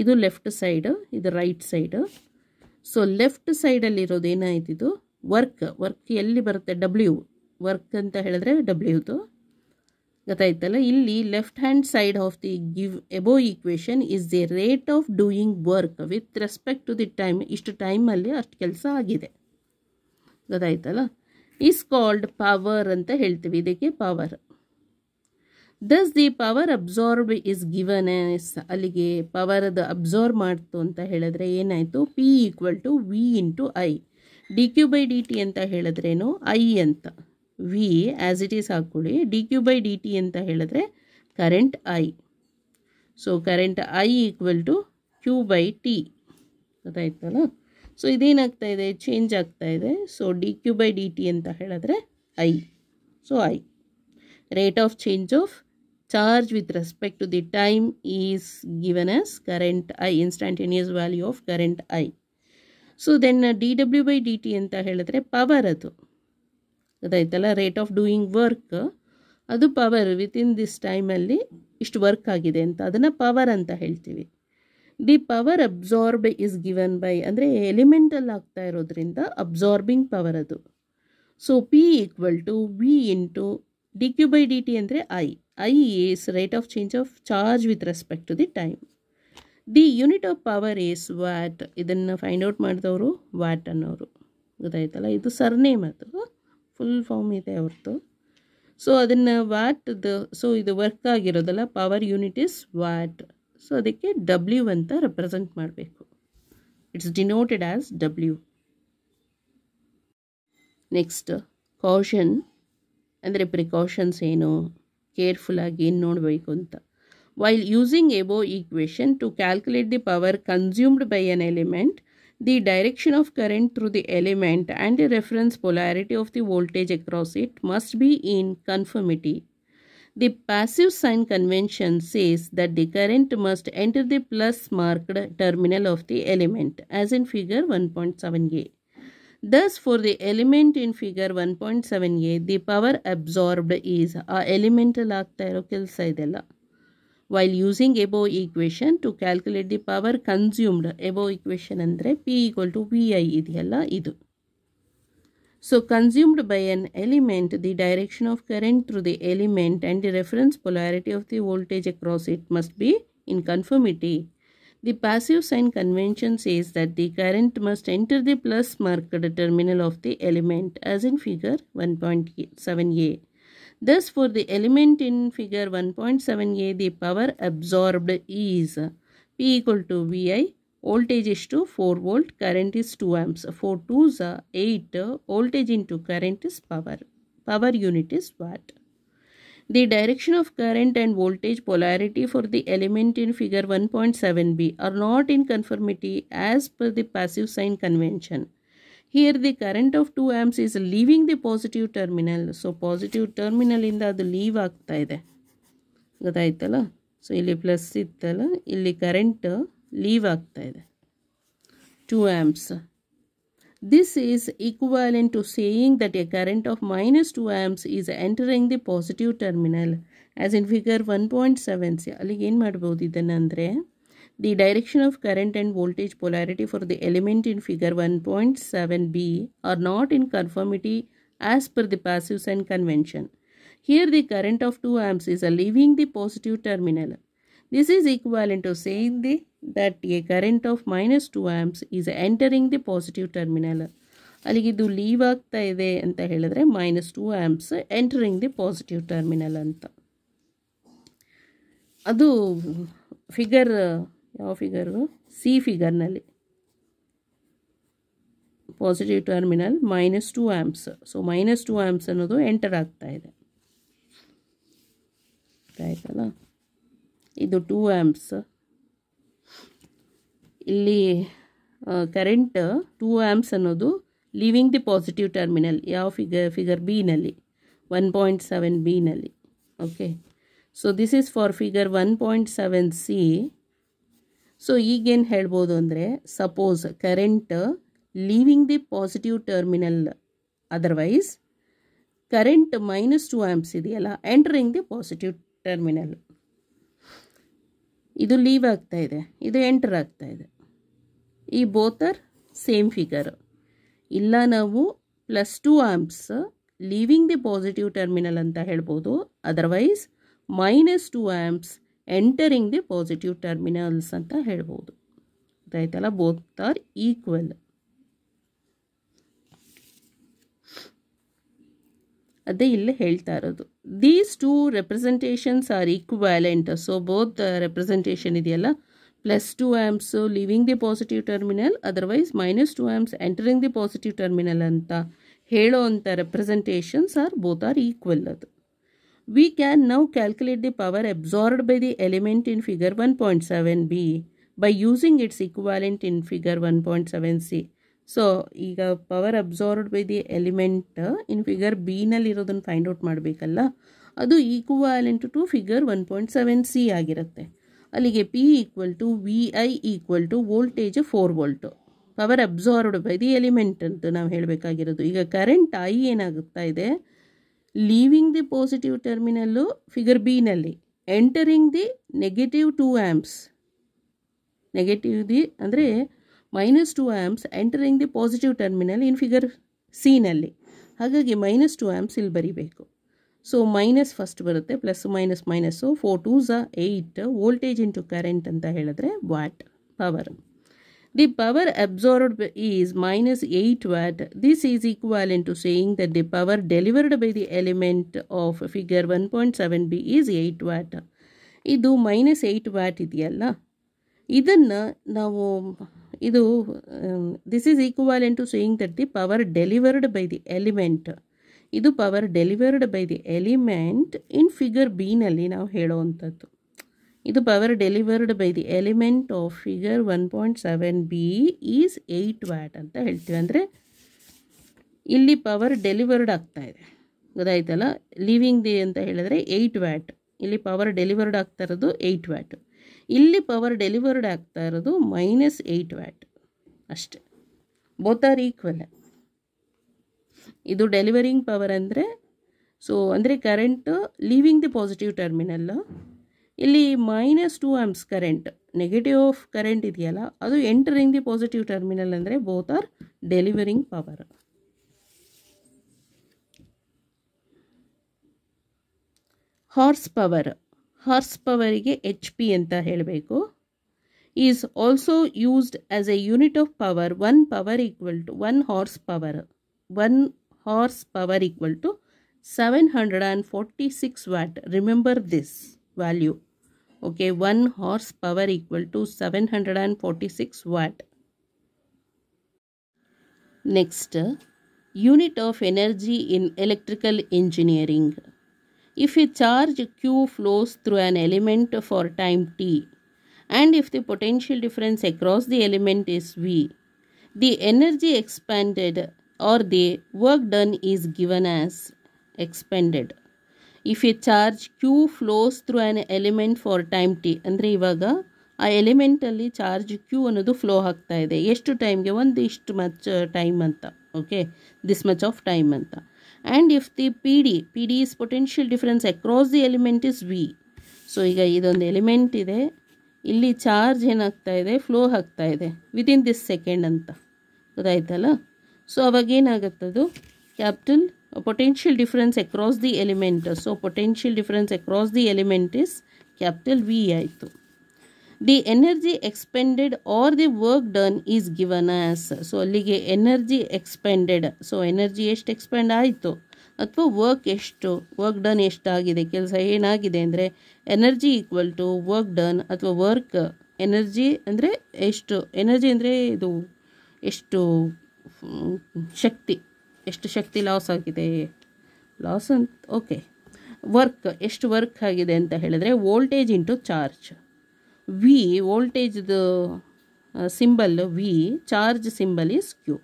ಇದು left side, ಇದು right side. So left ಸೈಡಲ್ಲಿರೋದು ಏನಾಯ್ತಿದು ವರ್ಕ್. ವರ್ಕ್ ಎಲ್ಲಿ ಬರುತ್ತೆ, ಡಬ್ಲ್ಯೂ ವರ್ಕ್ ಅಂತ ಹೇಳಿದ್ರೆ ಡಬ್ಲ್ಯೂದು. ಗೊತ್ತಾಯ್ತಲ್ಲ. ಇಲ್ಲಿ left hand side of the above equation is the rate of doing work with respect to the time. ಇಷ್ಟು ಟೈಮಲ್ಲಿ ಅಷ್ಟು ಕೆಲಸ ಆಗಿದೆ. ಗೊತ್ತಾಯ್ತಲ್ಲ. ಈಸ್ ಕಾಲ್ಡ್ ಪವರ್ ಅಂತ ಹೇಳ್ತೀವಿ, ಇದಕ್ಕೆ power. Thus the power absorb is given as. ಅಲ್ಲಿಗೆ ಪವರ್ ಅದು ಅಬ್ಸಾರ್ಬ್ ಮಾಡ್ತು ಅಂತ ಹೇಳಿದ್ರೆ ಏನಾಯಿತು, P equal to V into I. D Q by D T ಅಂತ ಹೇಳಿದ್ರೇನು ಐ ಅಂತ, ವಿ ಆ್ಯಸ್ ಇಟ್ ಈಸ್ ಹಾಕ್ಕೊಳ್ಳಿ. D Q by D T ಅಂತ ಹೇಳಿದ್ರೆ current I. So current I equal to Q by T. ಗೊತ್ತಾಯ್ತಲ್ಲ. So ಇದೇನಾಗ್ತಾ ಇದೆ, change ಆಗ್ತಾ ಇದೆ. So D Q by D T ಅಂತ ಹೇಳಿದ್ರೆ I. So I rate of change of charge with respect to the time is given as current I, instantaneous value of current I. So then D W by D T ಅಂತ ಹೇಳಿದ್ರೆ power. ಅದು ಗೊತ್ತಾಯ್ತಲ್ಲ, rate of doing work, ಅದು power. Within this ಟೈಮಲ್ಲಿ ಇಷ್ಟು work ಆಗಿದೆ ಅಂತ ಅದನ್ನು ಪವರ್ ಅಂತ ಹೇಳ್ತೀವಿ. The power absorb is given by ಅಂದರೆ ಎಲಿಮೆಂಟಲ್ಲಿ ಆಗ್ತಾ ಇರೋದ್ರಿಂದ ಅಬ್ಸಾರ್ಬಿಂಗ್ ಪವರ್ ಅದು. So P equal to V into D Q by D T ಅಂದರೆ I. I is rate of change of charge with respect to the time. The unit of power is watt. ಇದನ್ನು find out ಮಾಡಿದವರು Watt ಅನ್ನೋರು. ಗೊತ್ತಾಯ್ತಲ್ಲ. ಇದು surname, ಅದು full form ಇದೆ ಅವ್ರದ್ದು. So ಅದನ್ನು ವ್ಯಾಟ್ದು, ಸೊ ಇದು ವರ್ಕ್ ಆಗಿರೋದಲ್ಲ, power unit is watt. So ಅದಕ್ಕೆ ಡಬ್ಲ್ಯೂ ಅಂತ ರೆಪ್ರೆಸೆಂಟ್ ಮಾಡಬೇಕು. It's denoted as W. Next caution ಅಂದರೆ ಪ್ರಿಕಾಷನ್ಸ್ ಏನು, ಕೇರ್ಫುಲ್ಲಾಗಿ ಏನು ನೋಡಬೇಕು ಅಂತ. While using above equation to calculate the power consumed by an element, the direction of current through the element and the reference polarity of the voltage across it must be in conformity. The passive sign convention says that the current must enter the plus marked terminal of the element, as in figure 1.7a. Thus, for the element in figure 1.7a, the power absorbed is a elemental ಆಗ್ತಾ ಇರೋ ಕೆಲಸ ಇದೆಲ್ಲ. While using above equation to calculate the power consumed, above equation ಅಂದರೆ P equal to VI ಇದೆಯಲ್ಲ ಇದು. So consumed by an element, the direction of current through the element and the reference polarity of the voltage across it must be in conformity. The passive sign convention says that the current must enter the plus marked terminal of the element, as in figure 1.7a. Thus, for the element in figure 1.7a, the power absorbed is P equal to VI. Voltage is to 4 volt, current is 2 amps. 4 2s are 8, voltage into current is power. Power unit is watt. The direction of current and voltage polarity for the element in figure 1.7b are not in conformity as per the passive sign convention. Here the current of 2 amps is leaving the positive terminal. So positive terminal ಇಂದ ಅದು leave ಆಗ್ತಾ ಇದೆ, ಗೊತ್ತಾಯ್ತಲ್ಲ. So ಇಲ್ಲಿ plus ಇತ್ತಲ್ಲ, ಇಲ್ಲಿ current leave ಆಗ್ತಾ ಇದೆ 2 amps. This is equivalent to saying that a current of minus 2 amps is entering the positive terminal, as in figure 1.7c. ಅಲ್ಲಿಗೆ ಏನು ಮಾಡ್ಬೋದು ಇದನ್ನು ಅಂದರೆ, the direction of current and voltage polarity for the element in figure 1.7b are not in conformity as per the passive sign convention. Here the current of 2 amps is leaving the positive terminal. This is equivalent to saying that a current of minus 2 amps is entering the positive terminal. ಅಲ್ಲಿಗೆ ಇದು leave ಆಗ್ತಾ ಇದೆ ಅಂತ ಹೇಳಿದ್ರೆ minus 2 amps entering the positive terminal ಅಂತ. ಅದು figure ಯಾವ figure? C ಫಿಗರ್ನಲ್ಲಿ positive terminal minus 2 amps. So minus 2 amps ಅನ್ನೋದು ಎಂಟರ್ ಆಗ್ತಾ ಇದೆ, ಆಯ್ತಲ್ಲ. ಇದು 2 amps. ಇಲ್ಲಿ ಕರೆಂಟ್ 2 amps ಅನ್ನೋದು ಲೀವಿಂಗ್ ದಿ ಪಾಸಿಟಿವ್ ಟರ್ಮಿನಲ್. ಯಾವ ಫಿಗರ್ ಬಿನಲ್ಲಿ 1.7bನಲ್ಲಿ. Okay, so this is for figure 1.7c. So ಈಗೇನು ಹೇಳ್ಬೋದು ಅಂದರೆ, suppose current leaving the positive terminal, otherwise current minus 2 amps ಇದೆಯಲ್ಲ ಎಂಟರಿಂಗ್ ದಿ ಪಾಸಿಟಿವ್ ಟರ್ಮಿನಲ್. ಇದು ಲೀವ್ ಆಗ್ತಾ ಇದೆ, ಇದು ಎಂಟರ್ ಆಗ್ತಾ ಇದೆ. ಈ ಬೋತ್ ಆರ್ ಸೇಮ್ ಫಿಗರ್. ಇಲ್ಲ ನಾವು plus 2 amps leaving the positive terminal ಅಂತ ಹೇಳ್ಬೋದು, otherwise minus 2 amps entering the positive terminals ಅಂತ ಹೇಳ್ಬೋದು, ಆಯ್ತಲ್ಲ. Both are equal. ಅದೇ ಇಲ್ಲಿ ಹೇಳ್ತಾ ಇರೋದು. These two representations are equivalent. So both representation ಇದೆಯಲ್ಲ, plus 2 amps leaving the positive terminal, otherwise minus 2 amps entering the positive terminal ಅಂತ ಹೇಳೋ ಅಂಥ representations are both are equal. ಅದು we can now calculate the power absorbed by the element in figure 1.7b by using its equivalent in figure 1.7c. So ಈಗ power absorbed by the element in figure B ನಲ್ಲಿರೋದನ್ನು find out ಮಾಡಬೇಕಲ್ಲ, ಅದು equivalent to figure 1.7c ಆಗಿರುತ್ತೆ. ಅಲ್ಲಿಗೆ P equal to V I equal to voltage 4 volt. Power absorbed by the element ಅಂತ ನಾವು ಹೇಳಬೇಕಾಗಿರೋದು. ಈಗ ಕರೆಂಟ್ ಐ ಏನಾಗುತ್ತಾ ಇದೆ, leaving the positive terminal figure ಬಿನಲ್ಲಿ, entering the negative 2 amps. Negative the ಅಂದರೆ minus 2 amps entering the positive terminal in figure ಸಿನಲ್ಲಿ. ಹಾಗಾಗಿ minus 2 amps ಇಲ್ಲಿ ಬರೀಬೇಕು. ಸೊ ಮೈನಸ್ ಫಸ್ಟ್ ಬರುತ್ತೆ, plus minus minus, 4 2s are 8, voltage into current ಅಂತ ಹೇಳಿದ್ರೆ watt power. The power absorbed is minus 8 watt. This is equivalent to saying that the power delivered by the element of figure 1.7b is 8 watt. ಇದು minus 8 watt ಇದೆಯಲ್ಲ, ಇದನ್ನು ನಾವು ಇದು this is equivalent to saying that the power delivered by the element. ಇದು power delivered by the element in figure ಬಿನಲ್ಲಿ ನಾವು ಹೇಳೋವಂಥದ್ದು. ಇದು power delivered by the element of figure 1.7b is 8 watt ಅಂತ ಹೇಳ್ತೀವಿ. ಅಂದರೆ ಇಲ್ಲಿ ಪವರ್ ಡೆಲಿವರ್ಡ್ ಆಗ್ತಾ ಇದೆ, ಗೊತ್ತಾಯ್ತಲ್ಲ. ಲೀವಿಂಗ್ ದಿ ಅಂತ ಹೇಳಿದ್ರೆ 8 ವ್ಯಾಟ್, ಇಲ್ಲಿ ಪವರ್ ಡೆಲಿವರ್ಡ್ ಆಗ್ತಾ ಇರೋದು 8 ವ್ಯಾಟ್, ಇಲ್ಲಿ ಪವರ್ ಡೆಲಿವರ್ಡ್ ಆಗ್ತಾ ಇರೋದು -8 ವ್ಯಾಟ್ ಅಷ್ಟೆ. Both are equal. ಇದು ಡೆಲಿವರಿಂಗ್ ಪವರ್ ಅಂದರೆ, ಸೊ ಅಂದರೆ current leaving the positive terminal, ಇಲ್ಲಿ -2 amps current, negative of current ಇದೆಯಲ್ಲ ಅದು ಎಂಟರಿಂಗ್ ದಿ ಪಾಸಿಟಿವ್ ಟರ್ಮಿನಲ್, ಅಂದರೆ both are delivering power. Horse ಪವರಿಗೆ HP ಅಂತ ಹೇಳಬೇಕು. Is also used as a unit of power. 1 horse power equal to 746 watt. Remember this value. Okay, 1 horse power equal to 746 watt. Next, unit of energy in electrical engineering. If a charge Q flows through an element for time t, and if the potential difference across the element is V, the energy expended or the work done is given as expended. If a charge Q flows through an element for time t, ಅಂದರೆ ಇವಾಗ ಆ ಎಲಿಮೆಂಟಲ್ಲಿ charge Q ಅನ್ನೋದು flow ಆಗ್ತಾ ಇದೆ, ಎಷ್ಟು ಟೈಮ್ಗೆ, ಒಂದು ಇಷ್ಟು ಮಚ್ ಟೈಮ್ ಅಂತ, okay, this much of time ಅಂತ. And if the P D is potential difference across the element is V. So ಈಗ ಇದೊಂದು ಎಲಿಮೆಂಟ್ ಇದೆ, ಇಲ್ಲಿ ಚಾರ್ಜ್ ಏನಾಗ್ತಾ ಇದೆ, ಫ್ಲೋ ಆಗ್ತಾ ಇದೆ ವಿತಿನ್ ದಿಸ್ ಸೆಕೆಂಡ್ ಅಂತ, ಗೊತ್ತಾಯ್ತಲ್ಲ. ಸೊ ಅವಾಗ ಏನಾಗುತ್ತದು, capital potential difference across the element, so potential difference across the element is capital V ಆಯಿತು. The energy expended or the work done is given as. So ಅಲ್ಲಿಗೆ energy expended, so energy ಎಷ್ಟು expend ಆಯಿತು ಅಥವಾ work done ಎಷ್ಟಾಗಿದೆ, ಕೆಲಸ ಏನಾಗಿದೆ ಅಂದರೆ energy equal to work done ಅಥವಾ ವರ್ಕ್ ಎನರ್ಜಿ ಅಂದರೆ ಎಷ್ಟು, ಎನರ್ಜಿ ಅಂದರೆ ಇದು ಎಷ್ಟು ಶಕ್ತಿ ಲಾಸ್ ಆಗಿದೆ, ಲಾಸ್ ಅಂತ, ಓಕೆ, ಎಷ್ಟು ವರ್ಕ್ ಆಗಿದೆ ಅಂತ ಹೇಳಿದ್ರೆ ವೋಲ್ಟೇಜ್ ಇಂಟು ಚಾರ್ಜ್. ವಿ ವೋಲ್ಟೇಜ್ದು symbol V, charge symbol is Q.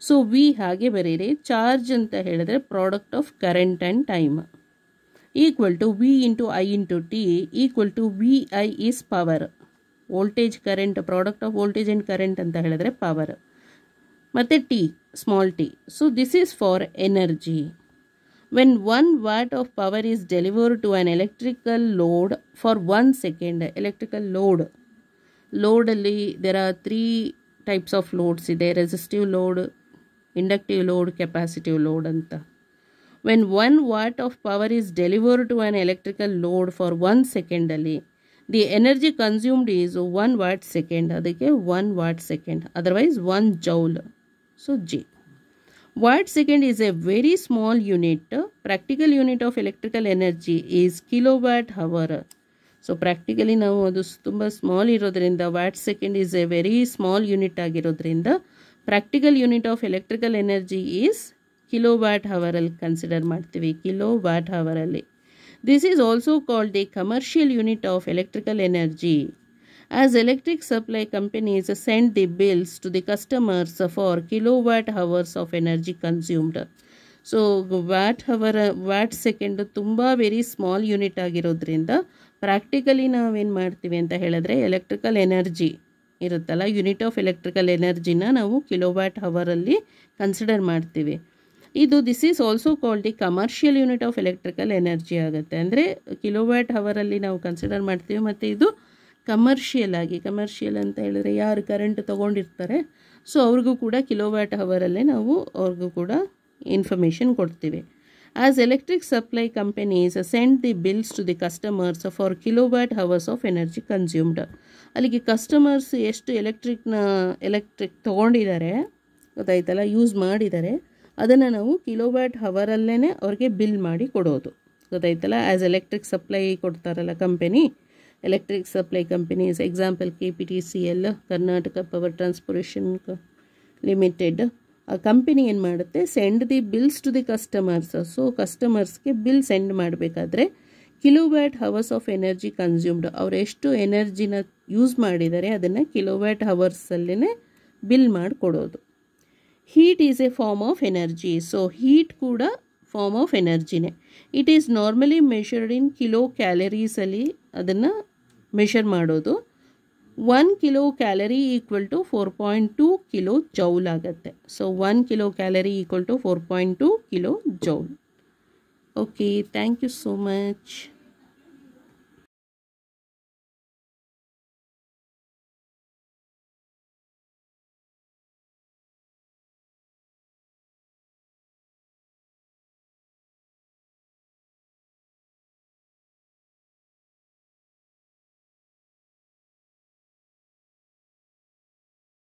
So V ಹಾಗೆ ಬರೀರಿ, ಚಾರ್ಜ್ ಅಂತ ಹೇಳಿದ್ರೆ product of current and time equal to V into I into T equal to V I is power. Voltage current, product of voltage and current ಅಂತ ಹೇಳಿದ್ರೆ power, ಮತ್ತು T small T. So this is for energy. When 1 watt of power is delivered to an electrical load for 1 second, electrical load ಅಲ್ಲಿ there are 3 types of loads ಇದೆ, resistive load, inductive load, capacitive load ಅಂತ. When 1 watt of power is delivered to an electrical load for 1 second ಅಲ್ಲಿ the energy consumed is 1 watt second, ಅದಕ್ಕೆ 1 watt second, otherwise 1 joule. So J. Watt second is a very small unit. Practical unit of electrical energy is kilowatt hour. So practically ನಾವು ಅದು ತುಂಬ small ಇರೋದ್ರಿಂದ watt second is a very small unit ಆಗಿರೋದ್ರಿಂದ practical unit of electrical energy is kilowatt ಹವರಲ್ಲಿ consider ಮಾಡ್ತೀವಿ, kilowatt ಹವರಲ್ಲಿ. This is also called the commercial unit of electrical energy. As electric supply companies send the bills to the customers for kilowatt hours of energy consumed. So watt second ತುಂಬ very small unit ಆಗಿರೋದ್ರಿಂದ practically ನಾವೇನು ಮಾಡ್ತೀವಿ ಅಂತ ಹೇಳಿದ್ರೆ electrical energy ಇರುತ್ತಲ್ಲ, unit of electrical ಎನರ್ಜಿನ ನಾವು kilowatt ಹವರಲ್ಲಿ consider ಮಾಡ್ತೀವಿ. ಇದು this is also called the commercial unit of electrical energy ಆಗುತ್ತೆ, ಅಂದರೆ ಕಿಲೋವ್ಯಾಟ್ ಹವರಲ್ಲಿ ನಾವು ಕನ್ಸಿಡರ್ ಮಾಡ್ತೀವಿ. ಮತ್ತು ಇದು ಕಮರ್ಷಿಯಲ್ ಅಂತ ಹೇಳಿದ್ರೆ ಯಾರು ಕರೆಂಟ್ ತೊಗೊಂಡಿರ್ತಾರೆ ಸೊ ಅವ್ರಿಗೂ ಕೂಡ ಕಿಲೋವ್ಯಾಟ್ ಹವರಲ್ಲೇ ನಾವು ಅವ್ರಿಗೂ ಕೂಡ ಇನ್ಫಾರ್ಮೇಷನ್ ಕೊಡ್ತೀವಿ. As electric supply companies send the bills to the customers for kilowatt hours of energy consumed. ಅಲ್ಲಿಗೆ ಕಸ್ಟಮರ್ಸ್ ಎಷ್ಟು ಎಲೆಕ್ಟ್ರಿಕ್ ತೊಗೊಂಡಿದ್ದಾರೆ ಗೊತ್ತಾಯ್ತಲ್ಲ, ಯೂಸ್ ಮಾಡಿದ್ದಾರೆ, ಅದನ್ನು ನಾವು ಕಿಲೋವ್ಯಾಟ್ ಹವರಲ್ಲೇ ಅವ್ರಿಗೆ ಬಿಲ್ ಮಾಡಿ ಕೊಡೋದು, ಗೊತ್ತಾಯ್ತಲ್ಲ. ಆ್ಯಸ್ ಎಲೆಕ್ಟ್ರಿಕ್ ಸಪ್ಲೈ ಕೊಡ್ತಾರಲ್ಲ company, electric supply companies example KPTCL, Karnataka power transportation limited. ಆ ಕಂಪನಿ ಏನು ಮಾಡುತ್ತೆ, send the bills to the customers. So ಕಸ್ಟಮರ್ಸ್ಗೆ ಬಿಲ್ ಸೆಂಡ್ ಮಾಡಬೇಕಾದ್ರೆ kilowatt hours of energy consumed, ಅವ್ರು ಎಷ್ಟು ಎನರ್ಜಿನ ಯೂಸ್ ಮಾಡಿದ್ದಾರೆ ಅದನ್ನು ಕಿಲೋವ್ಯಾಟ್ ಹವರ್ಸಲ್ಲೇ ಬಿಲ್ ಮಾಡಿಕೊಡೋದು. Heat is a form of energy. So heat ಕೂಡ ಫಾರ್ಮ್ ಆಫ್ ಎನರ್ಜಿನೇ. It is normally measured in kilo ಕ್ಯಾಲರೀಸಲ್ಲಿ ಅದನ್ನು ಮೆಷರ್ ಮಾಡೋದು. 1 kilo calorie equal to 4.2 kilo joule ಆಗುತ್ತೆ. So 1 kilo calorie equal to 4.2 kilo joule. Okay, thank you so much.